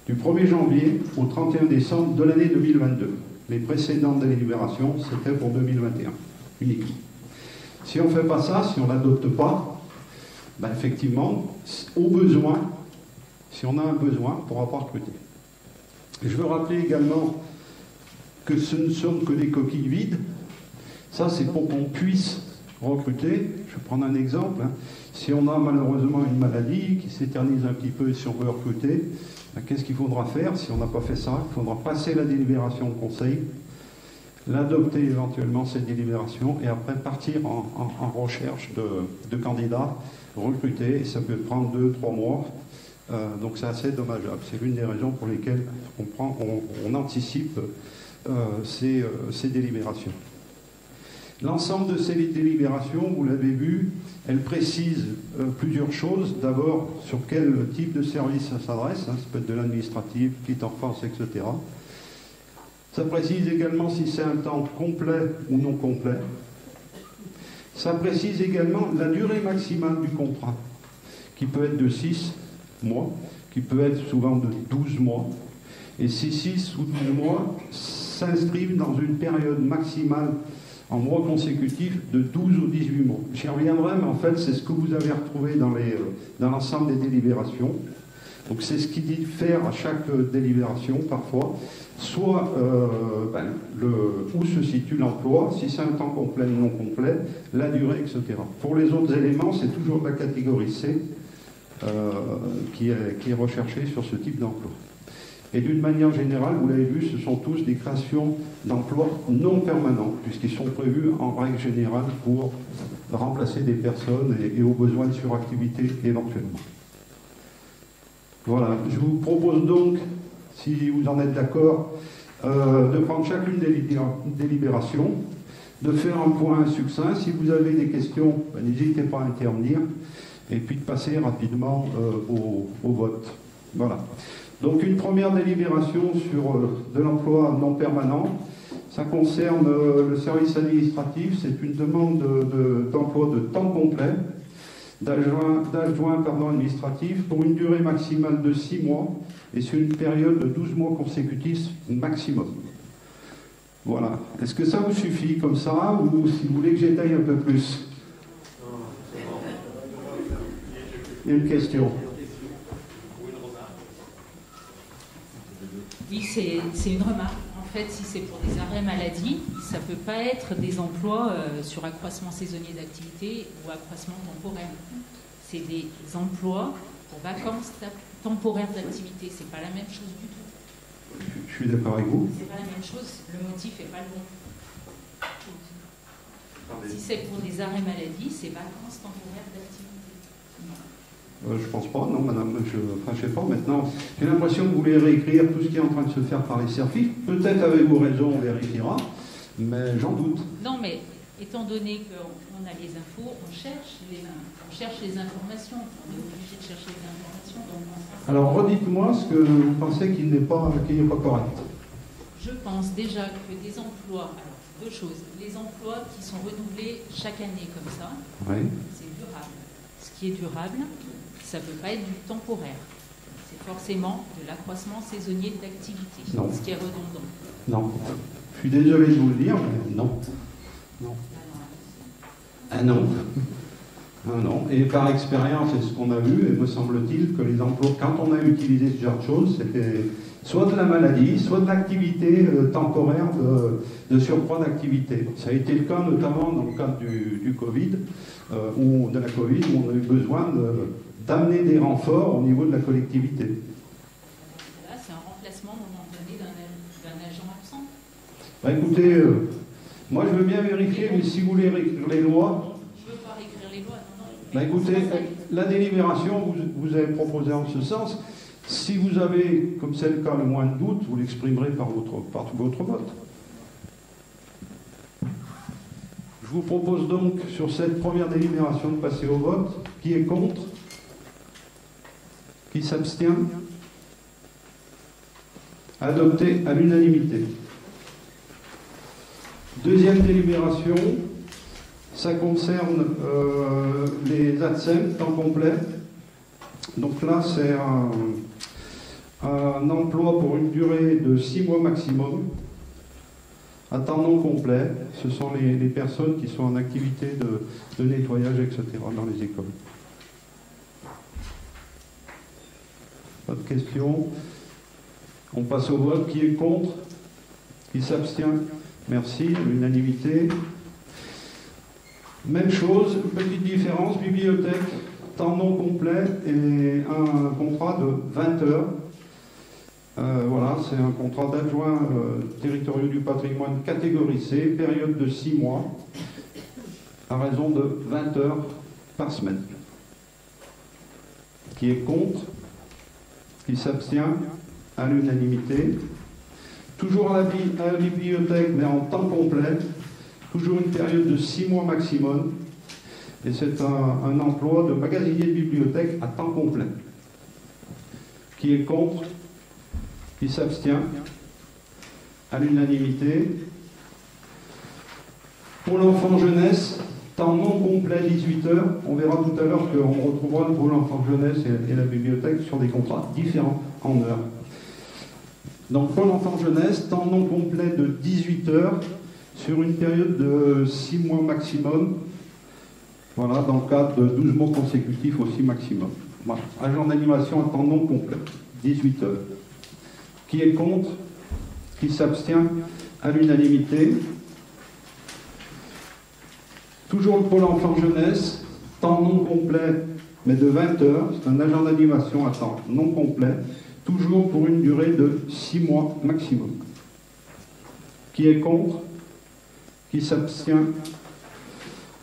du 1er janvier au 31 décembre de l'année 2022. Les précédentes délibérations, c'était pour 2021, uniquement. Si on ne fait pas ça, si on ne l'adopte pas, ben effectivement, au besoin, si on a un besoin, on ne pourra pas recruter. Je veux rappeler également que ce ne sont que des coquilles vides. Ça, c'est pour qu'on puisse recruter. Je vais prendre un exemple. Si on a malheureusement une maladie qui s'éternise un petit peu et si on veut recruter, ben, qu'est-ce qu'il faudra faire? Si on n'a pas fait ça, il faudra passer la délibération au conseil, l'adopter éventuellement cette délibération et après partir en recherche de candidats, recruter. Et ça peut prendre 2-3 mois. Donc c'est assez dommageable. C'est l'une des raisons pour lesquelles on anticipe ces délibérations. L'ensemble de ces délibérations, vous l'avez vu, elles précisent plusieurs choses. D'abord, sur quel type de service ça s'adresse, ça peut être de l'administratif, petite enfance, etc. Ça précise également si c'est un temps complet ou non complet. Ça précise également la durée maximale du contrat, qui peut être de 6 mois, qui peut être souvent de 12 mois. Et ces 6 ou 12 mois s'inscrivent dans une période maximale en mois consécutifs de 12 ou 18 mois. J'y reviendrai, mais en fait, c'est ce que vous avez retrouvé dans l'ensemble des délibérations. Donc c'est ce qui diffère à chaque délibération, parfois, soit où se situe l'emploi, si c'est un temps complet ou non complet, la durée, etc. Pour les autres éléments, c'est toujours la catégorie C qui est recherchée sur ce type d'emploi. Et d'une manière générale, vous l'avez vu, ce sont tous des créations d'emplois non permanents, puisqu'ils sont prévus en règle générale pour remplacer des personnes et aux besoins de suractivité éventuellement. Voilà, je vous propose donc, si vous en êtes d'accord, de prendre chacune des délibérations, de faire un point succinct. Si vous avez des questions, n'hésitez pas à intervenir, et puis de passer rapidement au vote. Voilà. Donc une première délibération sur de l'emploi non permanent. Ça concerne le service administratif. C'est une demande d'emploi de temps complet, d'adjoint administratif, pour une durée maximale de 6 mois et sur une période de 12 mois consécutifs maximum. Voilà. Est-ce que ça vous suffit comme ça, ou si vous voulez que j'étaye un peu plus? Il y a une question. Oui, c'est une remarque. En fait, si c'est pour des arrêts maladie, ça ne peut pas être des emplois sur accroissement saisonnier d'activité ou accroissement temporaire. C'est des emplois pour vacances temporaires d'activité. C'est pas la même chose du tout. Je suis d'accord avec vous. C'est pas la même chose. Le motif n'est pas le bon. Si c'est pour des arrêts maladie, c'est vacances temporaires d'activité. Je pense pas, non, madame. Je sais pas. Maintenant, j'ai l'impression que vous voulez réécrire tout ce qui est en train de se faire par les certifs. Peut-être avec vos raisons, on vérifiera, mais j'en doute. Non, mais étant donné qu'on a les infos, on cherche les informations. On est obligé de chercher les informations. Donc alors, redites-moi ce que vous pensez qu'il n'est pas correct. Je pense déjà que des emplois, alors deux choses, les emplois qui sont renouvelés chaque année comme ça, oui, c'est durable. Ce qui est durable, ça ne peut pas être du temporaire. C'est forcément de l'accroissement saisonnier d'activité, ce qui est redondant. Non. Je suis désolé de vous le dire, mais non. Non. Ah non. Non, non. Et par expérience, c'est ce qu'on a vu, et me semble-t-il que les emplois, quand on a utilisé ce genre de choses, c'était soit de la maladie, soit de l'activité temporaire de surcroît d'activité. Ça a été le cas notamment dans le cadre du Covid, ou de la Covid, où on a eu besoin d'amener des renforts au niveau de la collectivité. Là, c'est un remplacement, à un moment donné, d'un agent absent. Bah, écoutez, moi je veux bien vérifier, mais si vous voulez réécrire les lois... réécrire les lois. Non, non. Ben écoutez, la délibération, vous avez proposé en ce sens. Si vous avez, comme c'est le cas, le moins de doute, vous l'exprimerez par votre vote. Je vous propose donc, sur cette première délibération, de passer au vote. Qui est contre? Qui s'abstient? Adopté à l'unanimité. Deuxième délibération, ça concerne les ATSEM, temps complet. Donc là, c'est un emploi pour une durée de 6 mois maximum, à temps non complet. Ce sont les personnes qui sont en activité de nettoyage, etc., dans les écoles. Pas de questions. On passe au vote. Qui est contre? Qui s'abstient? Merci. L'unanimité. Même chose, petite différence, bibliothèque, temps non complet et un contrat de 20 heures. Voilà, c'est un contrat d'adjoint territoriaux du patrimoine catégorie C, période de 6 mois, à raison de 20 heures par semaine. Qui est contre? Qui s'abstient? À l'unanimité. Toujours à la bibliothèque, mais en temps complet. Toujours une période de 6 mois maximum. Et c'est un emploi de magasinier de bibliothèque à temps complet. Qui est contre? Qui s'abstient? À l'unanimité. Pour l'enfant jeunesse, temps non complet, 18 heures. On verra tout à l'heure qu'on retrouvera le pôle enfant jeunesse et la bibliothèque sur des contrats différents en heures. Donc pour l'enfant jeunesse, temps non complet de 18 heures sur une période de 6 mois maximum. Voilà, dans le cadre de 12 mois consécutifs aussi maximum. Voilà. Agent d'animation à temps non complet, 18 heures. Qui est contre? Qui s'abstient? À l'unanimité. Toujours le pôle enfant jeunesse, temps non complet, mais de 20 heures. C'est un agent d'animation à temps non complet, toujours pour une durée de 6 mois maximum. Qui est contre? Qui s'abstient?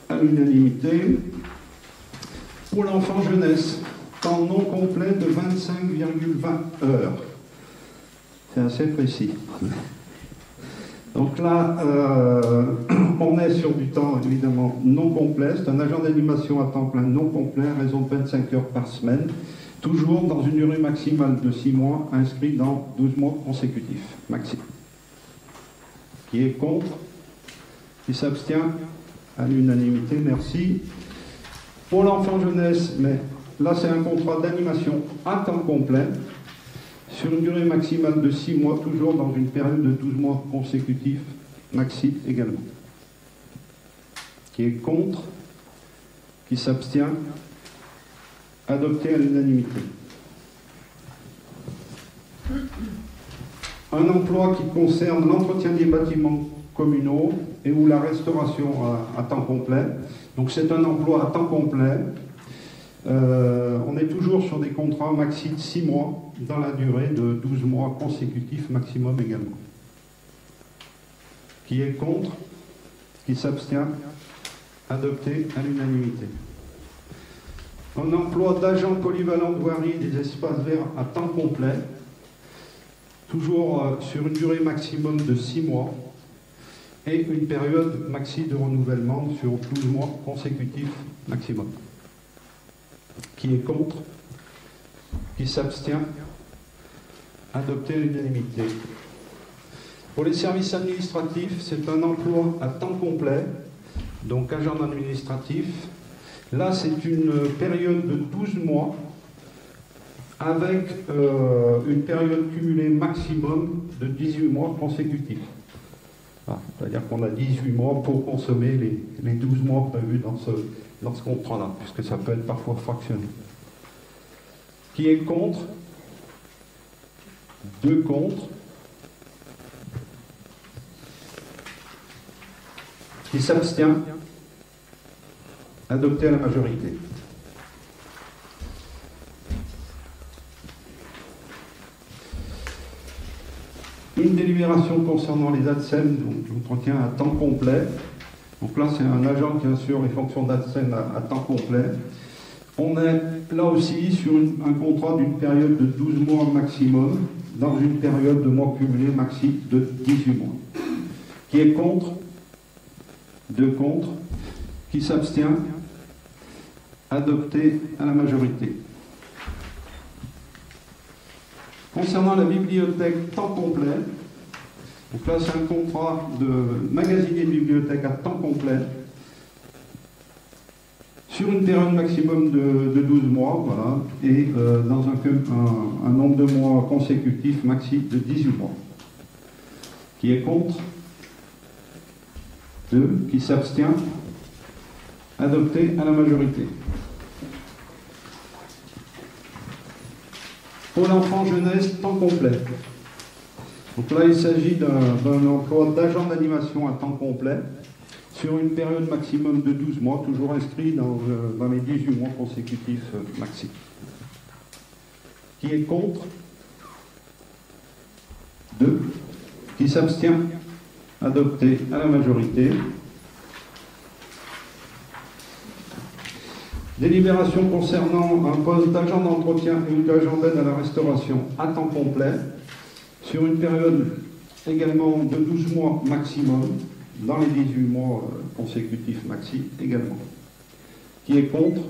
À l'unanimité. Pour l'enfant jeunesse, temps non complet de 25,20 heures. C'est assez précis. Donc là, on est sur du temps évidemment non complet. C'est un agent d'animation à temps plein non complet, à raison de 25 heures par semaine, toujours dans une durée maximale de 6 mois, inscrit dans 12 mois consécutifs, maxi. Qui est contre? Qui s'abstient? À l'unanimité, merci. Pour l'enfant jeunesse, mais là c'est un contrat d'animation à temps complet, sur une durée maximale de 6 mois, toujours dans une période de 12 mois consécutifs, maxi également. Qui est contre? Qui s'abstient? Adopté à l'unanimité. Un emploi qui concerne l'entretien des bâtiments communaux et ou la restauration à temps complet. Donc c'est un emploi à temps complet. On est toujours sur des contrats maxi de 6 mois dans la durée de 12 mois consécutifs maximum également. Qui est contre? Qui s'abstient? Adopté à l'unanimité. Un emploi d'agent polyvalent de voirie des espaces verts à temps complet, toujours sur une durée maximum de 6 mois et une période maxi de renouvellement sur 12 mois consécutifs maximum. Qui est contre? Qui s'abstient? Adopté à l'unanimité. Pour les services administratifs, c'est un emploi à temps complet, donc agent administratif. Là, c'est une période de 12 mois avec une période cumulée maximum de 18 mois consécutifs. Ah, c'est-à-dire qu'on a 18 mois pour consommer les 12 mois prévus dans ce contrat-là, puisque ça peut être parfois fractionné. Qui est contre? 2 contre. Qui s'abstient? Adopté à la majorité. Une délibération concernant les ATSEM, donc l'entretien à temps complet. Donc là, c'est un agent qui assure les fonctions d'ATSEM à temps complet. On est là aussi sur un contrat d'une période de 12 mois maximum, dans une période de mois cumulés maxi de 18 mois. Qui est contre? 2 contre. Qui s'abstient? Adopté à la majorité. Concernant la bibliothèque temps complet, donc là c'est un contrat de magasinier de bibliothèque à temps complet sur une période maximum de 12 mois, voilà, et dans un nombre de mois consécutifs maxi de 18 mois. Qui est contre? 2. Qui s'abstient? Adopté à la majorité. Pour l'enfant jeunesse, temps complet. Donc là, il s'agit d'un emploi d'agent d'animation à temps complet sur une période maximum de 12 mois, toujours inscrit dans les 18 mois consécutifs maxi. Qui est contre? 2. Qui s'abstient? Adopté à la majorité. Délibération concernant un poste d'agent d'entretien et ou d'agent d'aide à la restauration à temps complet sur une période également de 12 mois maximum, dans les 18 mois consécutifs maxi également. Qui est contre?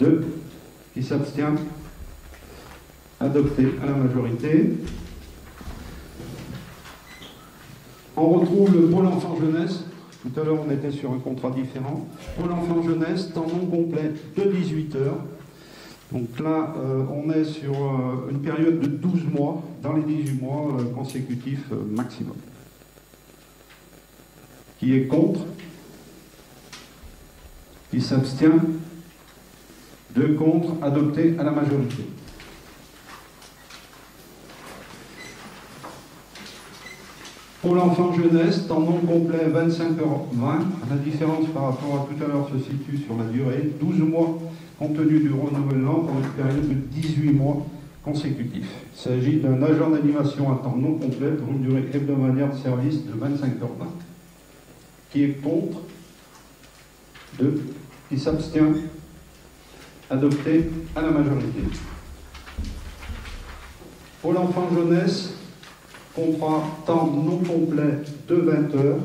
2. Qui s'abstient? Adopté à la majorité. On retrouve le pôle enfant-jeunesse. Tout à l'heure, on était sur un contrat différent. Pôle enfant-jeunesse, temps non complet de 18 heures. Donc là, on est sur une période de 12 mois, dans les 18 mois consécutifs maximum. Qui est contre? Qui s'abstient? 2 contre, adopté à la majorité. Pour l'enfant jeunesse, temps non complet 25h20. La différence par rapport à tout à l'heure se situe sur la durée. 12 mois compte tenu du renouvellement pour une période de 18 mois consécutifs. Il s'agit d'un agent d'animation à temps non complet pour une durée hebdomadaire de service de 25h20. Qui est contre? 2. Qui s'abstient? Adopté à la majorité. Pour l'enfant jeunesse, contrat temps non complet de 20 heures,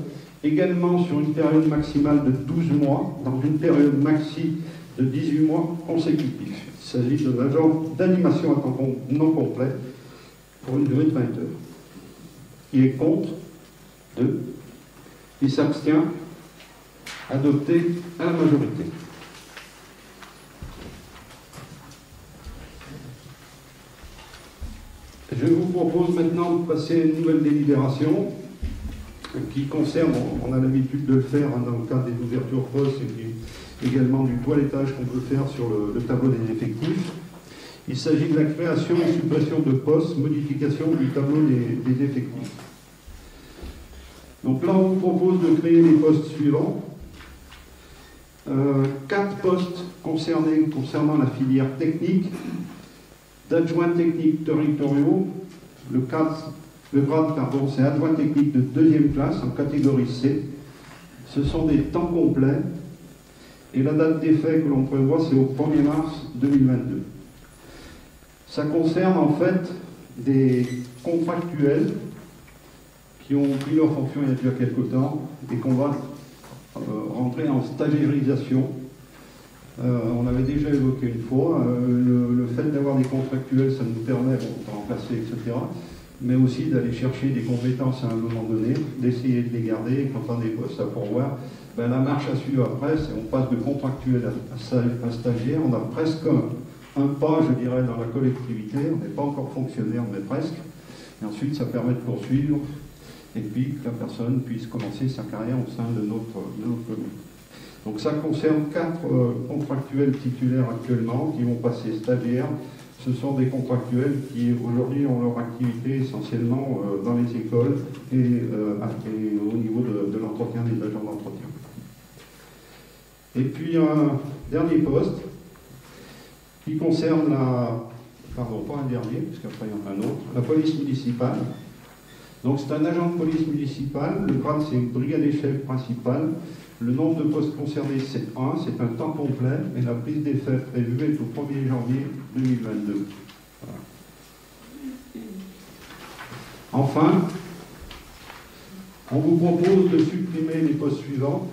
également sur une période maximale de 12 mois, dans une période maxi de 18 mois consécutifs. Il s'agit d'un agent d'animation à temps non complet pour une durée de 20 heures. Qui est contre? 2. Qui s'abstient? Adopté à la majorité. Je vous propose maintenant de passer à une nouvelle délibération qui concerne, on a l'habitude de le faire dans le cadre des ouvertures postes et puis également du toilettage qu'on peut faire sur le tableau des effectifs. Il s'agit de la création et suppression de postes, modification du tableau des effectifs. Donc là, on vous propose de créer les postes suivants. 4 postes concernant la filière technique, d'adjoints techniques territoriaux. Le grade, c'est adjoint technique de 2e classe en catégorie C. Ce sont des temps complets. Et la date d'effet que l'on prévoit, c'est au 1er mars 2022. Ça concerne en fait des contractuels qui ont pris leur fonction il y a déjà quelque temps et qu'on va rentrer en stagiairisation. On avait déjà évoqué une fois, le fait d'avoir des contractuels, ça nous permet de remplacer, etc., mais aussi d'aller chercher des compétences à un moment donné, d'essayer de les garder, et quand on a des postes à pourvoir, la marche à suivre après, c'est on passe de contractuel à stagiaire, on a presque un pas, je dirais, dans la collectivité, on n'est pas encore fonctionnaire, mais presque, et ensuite ça permet de poursuivre, et puis que la personne puisse commencer sa carrière au sein de notre commune. Donc ça concerne 4 contractuels titulaires actuellement qui vont passer stagiaires. Ce sont des contractuels qui aujourd'hui ont leur activité essentiellement dans les écoles et au niveau de l'entretien des agents d'entretien. Et puis un dernier poste qui concerne pas un dernier, puisqu'après il y en a un autre, la police municipale. Donc c'est un agent de police municipale, le grade c'est brigadier chef principal, le nombre de postes concernés c'est 1, c'est un temps complet, et la prise d'effet prévue est au 1er janvier 2022. Voilà. Enfin, on vous propose de supprimer les postes suivants.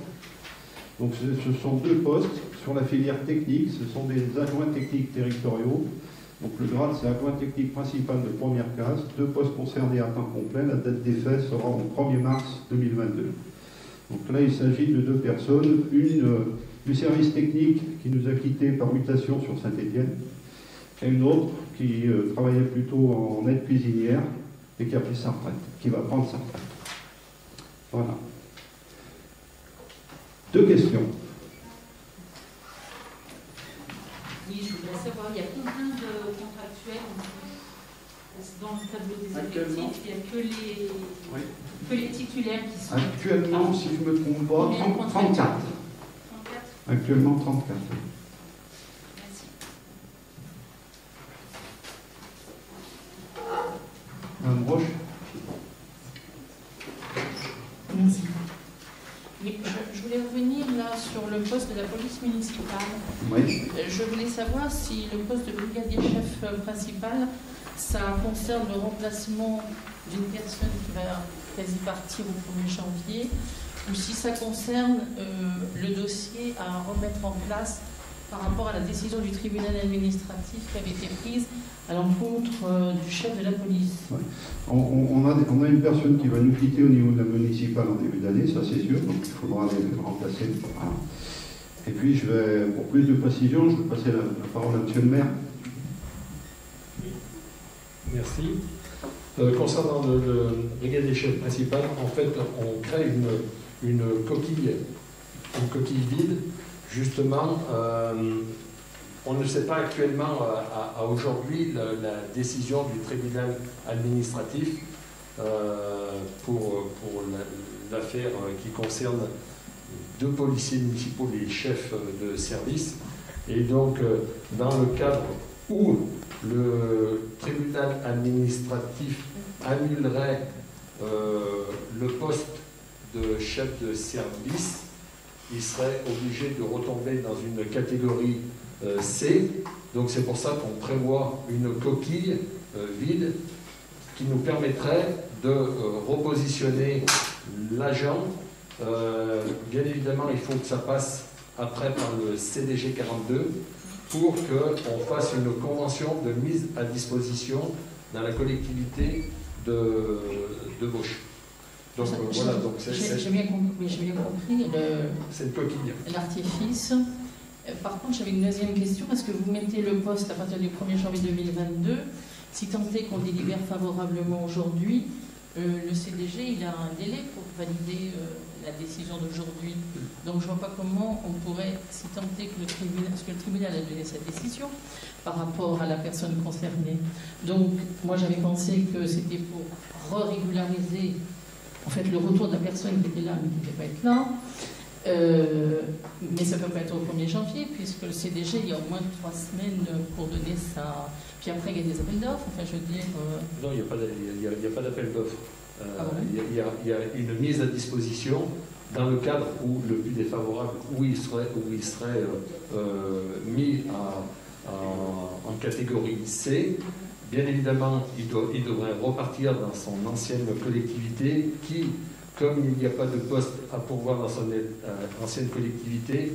Donc ce sont 2 postes sur la filière technique, ce sont des adjoints techniques territoriaux. Donc le grade c'est adjoint technique principal de première classe, 2 postes concernés à temps complet, la date d'effet sera au 1er mars 2022. Donc là il s'agit de 2 personnes, une du service technique qui nous a quittés par mutation sur Saint-Étienne, et une autre qui travaillait plutôt en aide cuisinière et qui a pris sa retraite, qui va prendre sa retraite. Voilà. 2 questions. Oui, je voudrais savoir, il y a combien de contractuels dans le tableau des effectifs? Il n'y a que les titulaires qui sont... Actuellement, si je ne me trompe pas, 34. Actuellement, 34. Merci. Madame Roche. Merci. Oui, je voulais revenir là sur le poste de la police municipale. Oui. Je voulais savoir si le poste de brigadier chef principal, ça concerne le remplacement d'une personne qui va quasi partir au 1er janvier, ou si ça concerne le dossier à remettre en place par rapport à la décision du tribunal administratif qui avait été prise à l'encontre du chef de la police. Ouais. On a une personne qui va nous quitter au niveau de la municipale en début d'année, ça c'est sûr, donc il faudra les remplacer. Voilà. Et puis pour plus de précision, je vais passer la parole à M. le maire. Merci. Concernant le brigadier chef principal, en fait, on crée une coquille vide. Justement, on ne sait pas actuellement à aujourd'hui la décision du tribunal administratif pour l'affaire qui concerne 2 policiers municipaux, les chefs de service. Et donc, dans le cadre où le tribunal administratif annulerait le poste de chef de service, il serait obligé de retomber dans une catégorie C. Donc c'est pour ça qu'on prévoit une coquille vide qui nous permettrait de repositionner l'agent. Bien évidemment, il faut que ça passe après par le CDG 42 pour qu'on fasse une convention de mise à disposition dans la collectivité de Bauche. Donc voilà, donc j'ai bien compris c'est une coquille. L'artifice. Par contre, j'avais une deuxième question. Est-ce que vous mettez le poste à partir du 1er janvier 2022? Si tant est qu'on délibère favorablement aujourd'hui, le CDG, il a un délai pour valider la décision d'aujourd'hui. Donc je ne vois pas comment on pourrait, si tant est que le tribunal, parce que le tribunal a donné sa décision par rapport à la personne concernée. Donc moi j'avais pensé que c'était pour régulariser en fait le retour de la personne qui était là mais qui ne devait pas être là. Mais ça ne peut pas être au 1er janvier, puisque le CDG, il y a au moins 3 semaines pour donner sa... Puis après, il y a des appels d'offres, enfin, je veux dire... Non, il n'y a pas d'appel d'offres. Il y a une mise à disposition dans le cadre où le but est favorable, où il serait mis en catégorie C. Bien évidemment, il devrait repartir dans son ancienne collectivité qui... Comme il n'y a pas de poste à pourvoir dans son ancienne collectivité,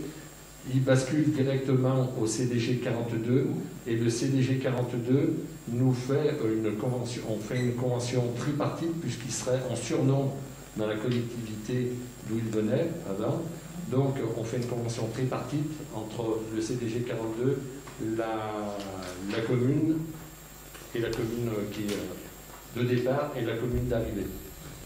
il bascule directement au CDG 42 et le CDG 42 nous fait une convention, on fait une convention tripartite puisqu'il serait en surnombre dans la collectivité d'où il venait avant. Donc on fait une convention tripartite entre le CDG 42, la commune et la commune qui est de départ et la commune d'arrivée.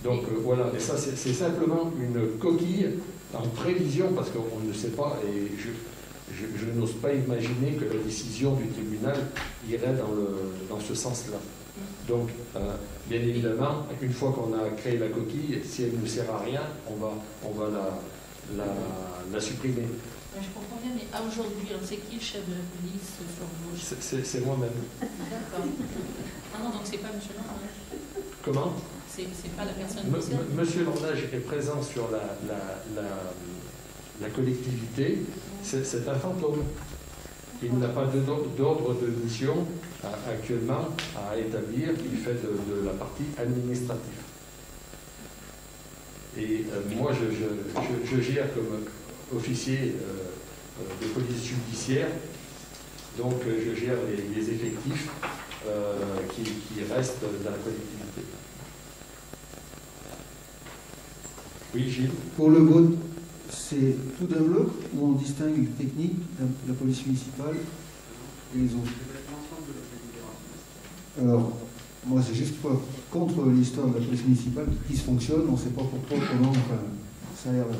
Donc voilà, et ça c'est simplement une coquille en prévision parce qu'on ne sait pas et je n'ose pas imaginer que la décision du tribunal irait dans ce sens-là. Donc bien évidemment, une fois qu'on a créé la coquille, si elle ne sert à rien, on va la supprimer. Je comprends bien, mais aujourd'hui, c'est qui le chef de la police sur Bauche? C'est moi-même. D'accord. Ah non, donc c'est pas M. Lambert. Comment? c'est pas la personne concernée. Monsieur Landage est présent sur la collectivité, c'est un fantôme. Il n'a pas d'ordre de mission actuellement à établir, il fait de la partie administrative. Et moi, je gère comme officier de police judiciaire, donc je gère les effectifs qui restent dans la collectivité. Oui, Gilles. Pour le vote, c'est tout d'un bloc où on distingue les techniques de la police municipale et les autres? Alors, moi, c'est juste pas contre l'histoire de la police municipale qui dysfonctionne, on ne sait pas pourquoi, comment, enfin, ça a l'air de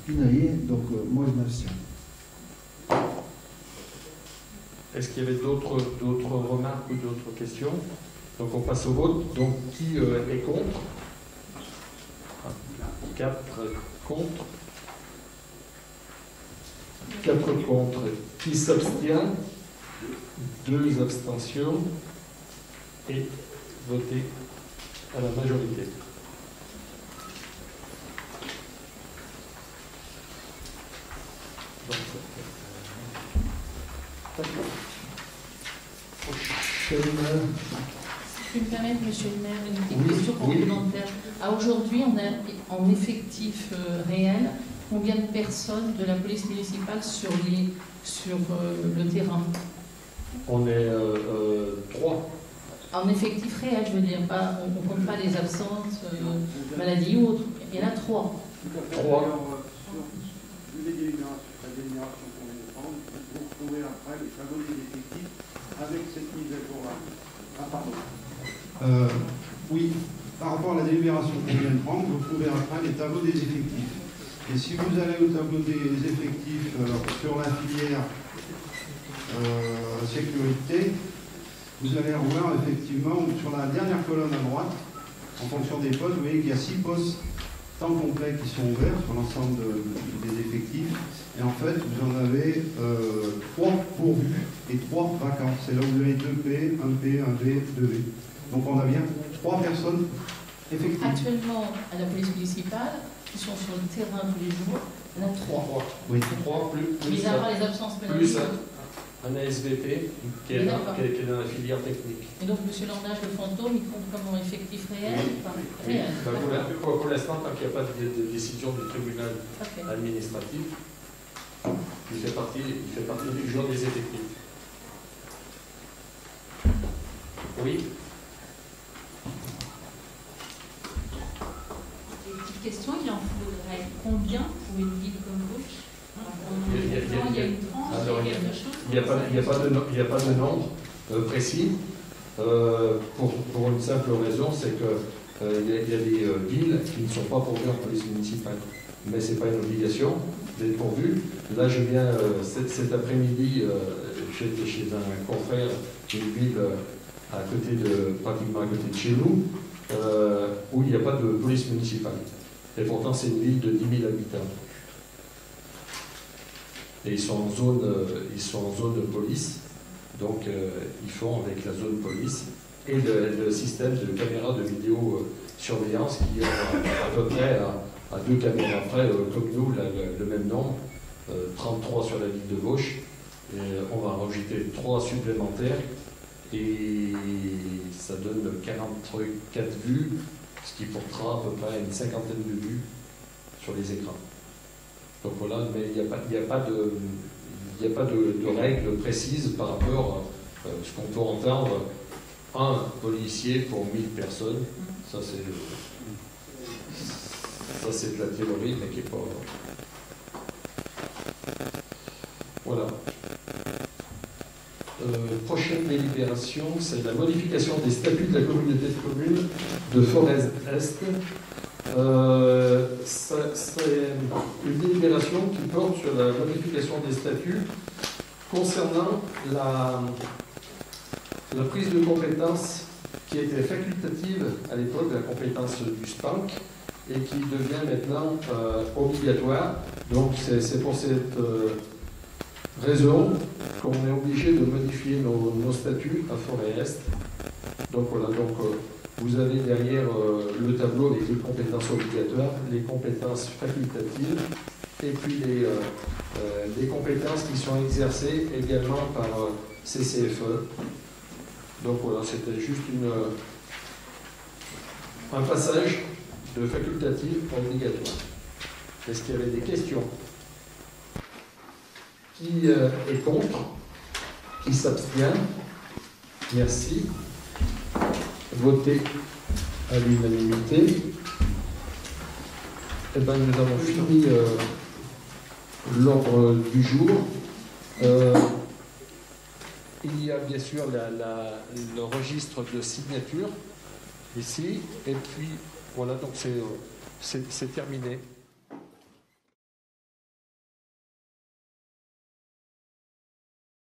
pinailler, donc moi je m'abstiens. Est-ce qu'il y avait d'autres remarques ou d'autres questions? Donc on passe au vote. Donc qui est contre? 4 contre. 4 contre. Qui s'abstient? 2 abstentions. Et voté à la majorité. Donc, prochaine. Si je me permets, monsieur le maire, une petite question complémentaire. Aujourd'hui, on a en effectif réel combien de personnes de la police municipale sur le terrain? On est 3. En effectif réel, je veux dire, on ne compte pas les absences, maladies ou autres. Il y en a 3. 3. Les délibérations qu'on vient de prendre, vous retrouvez après les travaux des effectifs avec cette mise à jour-là. Ah, pardon. Oui, par rapport à la délibération qu'on vient de prendre, vous trouvez après les tableaux des effectifs. Et si vous allez au tableau des effectifs sur la filière sécurité, vous allez voir effectivement sur la dernière colonne à droite, en fonction des postes, vous voyez qu'il y a 6 postes temps complets qui sont ouverts sur l'ensemble des effectifs. Et en fait, vous en avez 3 pourvus et 3 vacants. C'est là où vous avez 2P, 1P, 1V, 2V. Donc on a bien 3 personnes effectives. Actuellement, à la police municipale, qui sont sur le terrain tous les jours, il y en a 3. Oui, 3 plus Mis à part les absences pénalisées. Un ASVP qui est dans la filière technique. Et donc, M. Landage, le fantôme, il compte comme effectif réel? Réel. Pour l'instant, tant qu'il n'y a pas de décision du tribunal administratif, il fait partie du jour des effectifs. Oui. Une petite question, il en faudrait combien pour une ville comme Vauche? Il y a une tranche, il y a quelque chose? Il n'y a pas de nombre précis, pour une simple raison, c'est qu'il y a des villes qui ne sont pas pourvues en police municipale. Mais ce n'est pas une obligation d'être pourvu. Là, je viens cet après-midi chez un confrère d'une ville pratiquement à côté de chez nous, où il n'y a pas de police municipale. Et pourtant, c'est une ville de 10 000 habitants. Et ils sont en zone de police, donc ils font avec la zone police et le système de caméras de vidéosurveillance qui est à peu près à 2 caméras près, comme nous, le même nombre, 33 sur la ville de Vauche. Et on va en rajouter 3 supplémentaires et ça donne 44 vues, ce qui portera à peu près une 50aine de vues sur les écrans. Donc voilà, mais il n'y a pas de règles précises par rapport à ce qu'on peut entendre. Un policier pour 1000 personnes, ça c'est de la théorie, mais qui n'est pas... Voilà. Prochaine délibération, c'est la modification des statuts de la communauté de communes de Forez-Est. C'est une délibération qui porte sur la modification des statuts concernant la prise de compétence qui était facultative à l'époque, la compétence du SPANC, et qui devient maintenant obligatoire. Donc c'est pour cette raison qu'on est obligé de modifier nos statuts à Forez-Est. Donc voilà, donc Vous avez derrière le tableau avec les compétences obligatoires, les compétences facultatives, et puis les compétences qui sont exercées également par CCFE. Donc voilà, c'était juste un passage de facultatif à obligatoire. Est-ce qu'il y avait des questions? Qui est contre? Qui s'abstient? Merci. Voté à l'unanimité. Eh bien, nous avons fini l'ordre du jour. Il y a bien sûr le registre de signature ici. Et puis, voilà, donc c'est terminé.